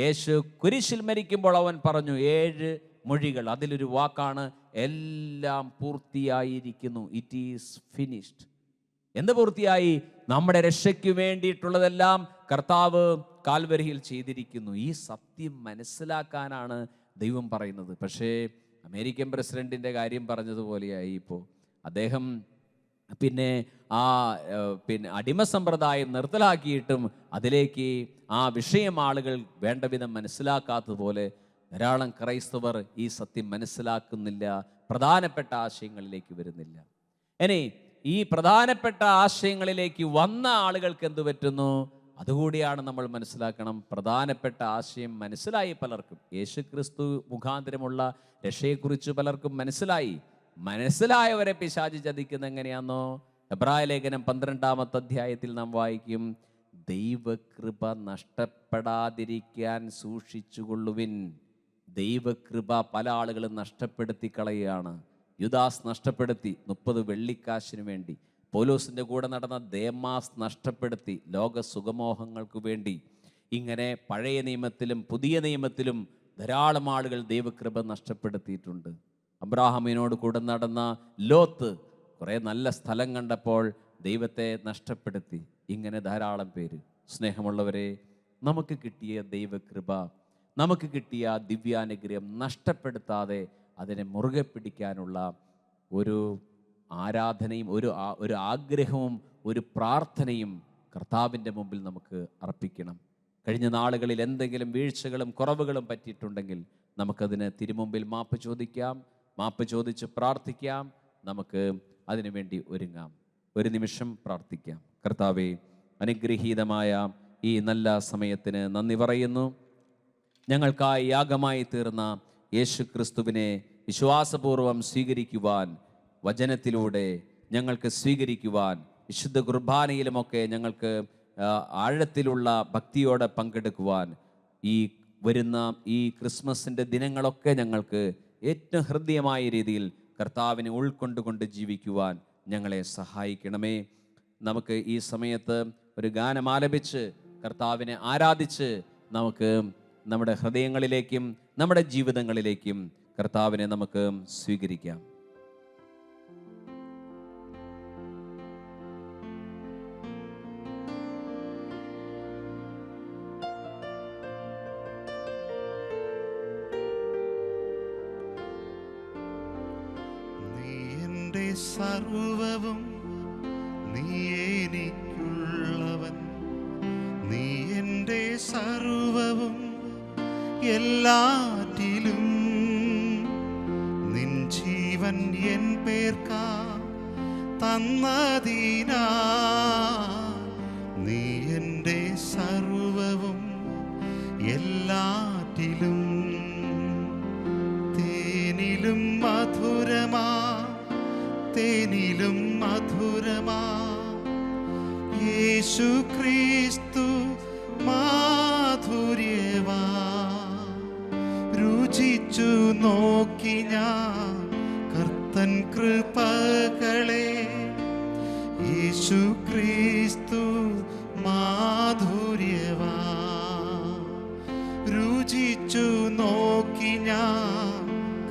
യേശു കുരിശിൽ മരിക്കുമ്പോൾ അവൻ പറഞ്ഞു 7 മൊഴികൾ. അതിലൊരു വാക്കാണ് എല്ലാം പൂർത്തിയായിരിക്കുന്നു. It is finished. എന്ത് പൂർത്തിയായി? നമ്മുടെ രക്ഷയ്ക്ക് വേണ്ടിയിട്ടുള്ളതെല്ലാം കർത്താവ് കാൽവരിയിൽ ചെയ്തിരിക്കുന്നു. ഈ സത്യം മനസ്സിലാക്കാനാണ് ദൈവം പറയുന്നത്. പക്ഷേ അമേരിക്കൻ പ്രസിഡന്റിൻ്റെ കാര്യം പറഞ്ഞതുപോലെയായി. ഇപ്പോൾ അദ്ദേഹം പിന്നെ അടിമ സമ്പ്രദായം നിർത്തലാക്കിയിട്ടും അതിലേക്ക് ആ വിഷയം ആളുകൾ വേണ്ട വിധം മനസ്സിലാക്കാത്തതുപോലെ ധാരാളം ക്രൈസ്തവർ ഈ സത്യം മനസ്സിലാക്കുന്നില്ല, പ്രധാനപ്പെട്ട ആശയങ്ങളിലേക്ക് വരുന്നില്ല. ഇനി ഈ പ്രധാനപ്പെട്ട ആശയങ്ങളിലേക്ക് വന്ന ആളുകൾക്ക് എന്തു പറ്റുന്നു? അതുകൂടിയാണ് നമ്മൾ മനസ്സിലാക്കണം. പ്രധാനപ്പെട്ട ആശയം മനസ്സിലായി പലർക്കും. യേശുക്രിസ്തു മുഖാന്തരമുള്ള രക്ഷയെക്കുറിച്ച് പലർക്കും മനസ്സിലായവരെ പിശാചി ചതിക്കുന്നത് എങ്ങനെയാണെന്നോ? എബ്രായ ലേഖനം 12-ാമത്തെ അധ്യായത്തിൽ നാം വായിക്കും, ദൈവകൃപ നഷ്ടപ്പെടാതിരിക്കാൻ സൂക്ഷിച്ചുകൊള്ളുവിൻ. ദൈവകൃപ പല ആളുകളും നഷ്ടപ്പെടുത്തി കളയുകയാണ്. യുദാസ് നഷ്ടപ്പെടുത്തി 30 വെള്ളിക്കാശിന് വേണ്ടി. പൗലോസിൻ്റെ കൂടെ നടന്ന ദേമാസ് നഷ്ടപ്പെടുത്തി ലോക സുഖമോഹങ്ങൾക്ക് വേണ്ടി. ഇങ്ങനെ പഴയ നിയമത്തിലും പുതിയ നിയമത്തിലും ധാരാളം ആളുകൾ ദൈവകൃപ നഷ്ടപ്പെടുത്തിയിട്ടുണ്ട്. അബ്രാഹാമിനോട് കൂടെ നടന്ന ലോത്ത് കുറേ നല്ല സ്ഥലം കണ്ടപ്പോൾ ദൈവത്തെ നഷ്ടപ്പെടുത്തി. ഇങ്ങനെ ധാരാളം പേര്. സ്നേഹമുള്ളവരെ, നമുക്ക് കിട്ടിയ ദൈവകൃപ, നമുക്ക് കിട്ടിയ ദിവ്യാനുഗ്രഹം നഷ്ടപ്പെടുത്താതെ അതിനെ മുറുകെ പിടിക്കാനുള്ള ഒരു ആരാധനയും ഒരു ആഗ്രഹവും ഒരു പ്രാർത്ഥനയും കർത്താവിൻ്റെ മുമ്പിൽ നമുക്ക് അർപ്പിക്കണം. കഴിഞ്ഞ നാളുകളിൽ എന്തെങ്കിലും വീഴ്ചകളും കുറവുകളും പറ്റിയിട്ടുണ്ടെങ്കിൽ നമുക്കതിന് തിരുമുമ്പിൽ മാപ്പ് ചോദിക്കാം, മാപ്പ് ചോദിച്ച് പ്രാർത്ഥിക്കാം. നമുക്ക് അതിനുവേണ്ടി ഒരുങ്ങാം. ഒരു നിമിഷം പ്രാർത്ഥിക്കാം. കർത്താവേ, അനുഗ്രഹീതമായ ഈ നല്ല സമയത്തിന് നന്ദി പറയുന്നു. ഞങ്ങൾക്കായി യാഗമായി തീർന്ന യേശു ക്രിസ്തുവിനെ വിശ്വാസപൂർവം സ്വീകരിക്കുവാൻ, വചനത്തിലൂടെ ഞങ്ങൾക്ക് സ്വീകരിക്കുവാൻ, വിശുദ്ധ കുർബാനയിലുമൊക്കെ ഞങ്ങൾക്ക് ആഴത്തിലുള്ള ഭക്തിയോടെ പങ്കെടുക്കുവാൻ, ഈ വരുന്ന ഈ ക്രിസ്മസിൻ്റെ ദിനങ്ങളൊക്കെ ഞങ്ങൾക്ക് ഏറ്റവും ഹൃദ്യമായ രീതിയിൽ കർത്താവിനെ ഉൾക്കൊണ്ടുകൊണ്ട് ജീവിക്കുവാൻ ഞങ്ങളെ സഹായിക്കണമേ. നമുക്ക് ഈ സമയത്ത് ഒരു ഗാനം ആലപിച്ച് കർത്താവിനെ ആരാധിച്ച് നമുക്ക് നമ്മുടെ ഹൃദയങ്ങളിലേക്കും നമ്മുടെ ജീവിതങ്ങളിലേക്കും കർത്താവിനെ നമുക്ക് സ്വീകരിക്കാം. സർവവും നീ എനിക്കുള്ളവൻ, നീ എൻ്റെ സർവവും എല്ലാറ്റിലും, നിൻ ജീവൻ എൻ പേർക്കാ തന്നതിനാ, നീ എൻ്റെ സർവവും എല്ലാറ്റിലും. തേനിലും മധുരമാ, തേനിലും മധുരമാ യേശു ക്രിസ്തു മാധുര്യവാ. രുചിച്ചു നോക്കി ഞാൻ കർത്തൻ കൃപകളെ, യേശു ക്രിസ്തു മാധുര്യവാ. രുചിച്ചു നോക്കി ഞാൻ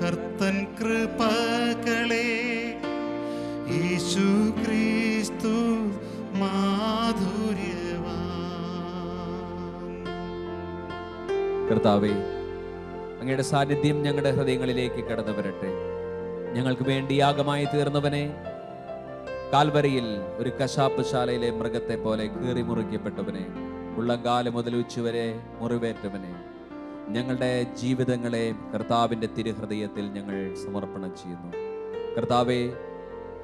കർത്തൻ കൃപകളെ, യേശു ക്രിസ്തു മാധുര്യവാൻ. കർത്താവേ, അങ്ങയുടെ സാന്നിധ്യം ഞങ്ങളുടെ ഹൃദയങ്ങളിലേക്ക് കടന്നു വരട്ടെ. ഞങ്ങൾക്ക് വേണ്ടി യാഗമായി തീർന്നവനെ, കാൽവരിയിൽ ഒരു കശാപ്പ് ശാലയിലെ മൃഗത്തെ പോലെ കീറി മുറിക്കപ്പെട്ടവനെ, ഉള്ളങ്കാല് മുതൽ ഉച്ചവരെ മുറിവേറ്റവനെ, ഞങ്ങളുടെ ജീവിതങ്ങളെ കർത്താവിൻ്റെ തിരുഹൃദയത്തിൽ ഞങ്ങൾ സമർപ്പണം ചെയ്യുന്നു. കർത്താവേ,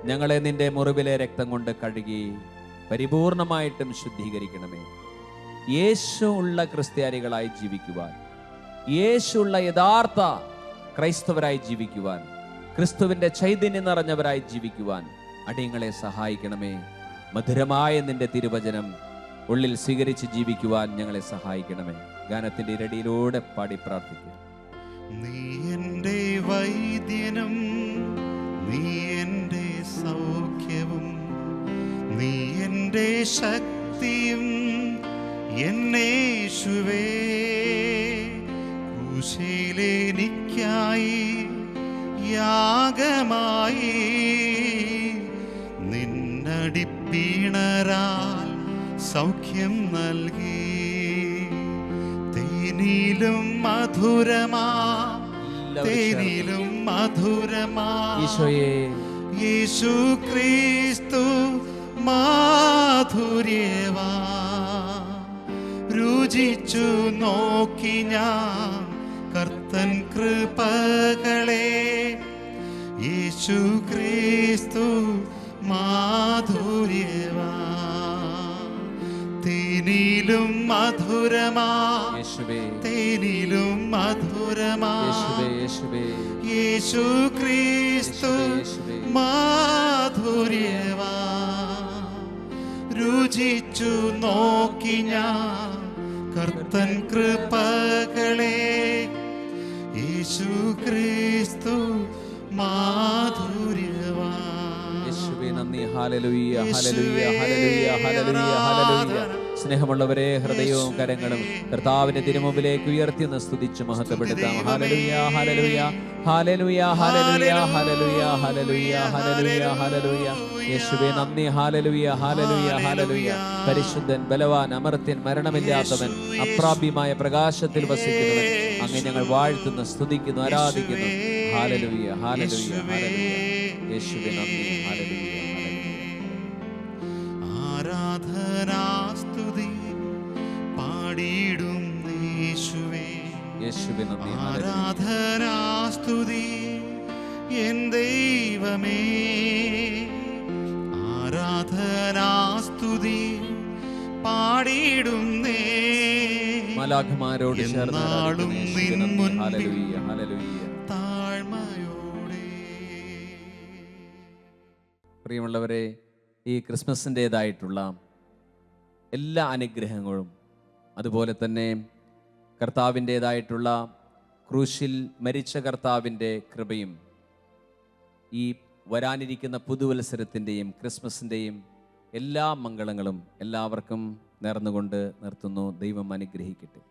ഞങ്ങളെ നിന്റെ മുറിവിലെ രക്തം കൊണ്ട് കഴുകി പരിപൂർണമായിട്ടും ശുദ്ധീകരിക്കണമേ. യേശു ഉള്ള ക്രിസ്ത്യാനികളായി ജീവിക്കുവാൻ, യേശു ഉള്ള യഥാർത്ഥ ക്രൈസ്തവരായി ജീവിക്കുവാൻ, ക്രിസ്തുവിൻ്റെ ചൈതന്യം നിറഞ്ഞവരായി ജീവിക്കുവാൻ അടിയങ്ങളെ സഹായിക്കണമേ. മധുരമായ നിന്റെ തിരുവചനം ഉള്ളിൽ സ്വീകരിച്ച് ജീവിക്കുവാൻ ഞങ്ങളെ സഹായിക്കണമേ. ഗാനത്തിൻ്റെ ഇരടിയിലൂടെ പാടി പ്രാർത്ഥിക്കുക. നീ എൻ്റെ വൈദ്യനും, നീ എൻ്റെ സൗഖ്യവും, നീ എൻ്റെ ശക്തിയും, എന്നേശുവേ. ക്രൂശിലെനിക്കായി യാഗമായി നിന്നടിപ്പീണരാൽ സൗഖ്യം നൽകി. തേനിലും മധുരമാ, തേനിലും മധുരമാ യേശു ക്രിസ്തു മാധുര്യവാ. രുചിച്ചു നോക്കി ഞാൻ കർത്തൻ കൃപകളെ, യേശു ക്രിസ്തു മാധുര്യവാ. തേനിലും മധുരമാ, തേനിലും മധുരമാ യേശു ക്രിസ്തു മാധുര്യവാ. രുചിച്ചു നോക്കി ഞാൻ കർത്തൻ കൃപകളെ, യേശു ക്രിസ്തു മാധുര്യവാ. യേശുവേ നന്ദി. Hallelujah, hallelujah, hallelujah, hallelujah, hallelujah. സ്നേഹമുള്ളവരെ, ഹൃദയവും കരങ്ങളും കർത്താവിന്റെ തിരുമുമ്പിലേക്ക് ഉയർത്തി ഒന്ന് സ്തുതിച്ച് മഹത്വപ്പെടുത്താം. Hallelujah, hallelujah, hallelujah, hallelujah, hallelujah, hallelujah, hallelujah, hallelujah. യേശുവേ നന്ദി. Hallelujah, hallelujah, hallelujah. പരിശുദ്ധൻ, ബലവാൻ, അമർത്യൻ, മരണമില്ലാത്തവൻ, അപ്രാപ്യമായ പ്രകാശത്തിൽ വസിക്കുന്നവൻ, അങ്ങ് ഞങ്ങൾ വാഴ്ത്തുന്നു, സ്തുതിക്കുന്നു, ആരാധിക്കുന്നു. Hallelujah, hallelujah, hallelujah. യേശുവേ നന്ദി. ഹല്ലേലൂയ, ആരാധനാസ്തുതി പാടിയിടും യേശുവേ. യേശുവേ നന്ദി. ആരാധനാസ്തുതി എൻ ദൈവമേ. ആരാധനാസ്തുതി പാടിയിടുന്നേ. മാലാഖമാരോട് ചേർന്ന് നാളും നിൻ മുൻപിൽ ഹല്ലേലൂയ, ഹല്ലേലൂയ. താഴ്മയോടെ പ്രിയമുള്ളവരെ, ഈ ക്രിസ്മസിൻ്റേതായിട്ടുള്ള എല്ലാ അനുഗ്രഹങ്ങളും അതുപോലെ തന്നെ കർത്താവിൻ്റേതായിട്ടുള്ള ക്രൂശിൽ മരിച്ച കർത്താവിൻ്റെ കൃപയും ഈ വരാനിരിക്കുന്ന പുതുവത്സരത്തിൻ്റെയും ക്രിസ്മസിൻ്റെയും എല്ലാ മംഗളങ്ങളും എല്ലാവർക്കും നേർന്നുകൊണ്ട് നിർത്തുന്നു. ദൈവം അനുഗ്രഹിക്കട്ടെ.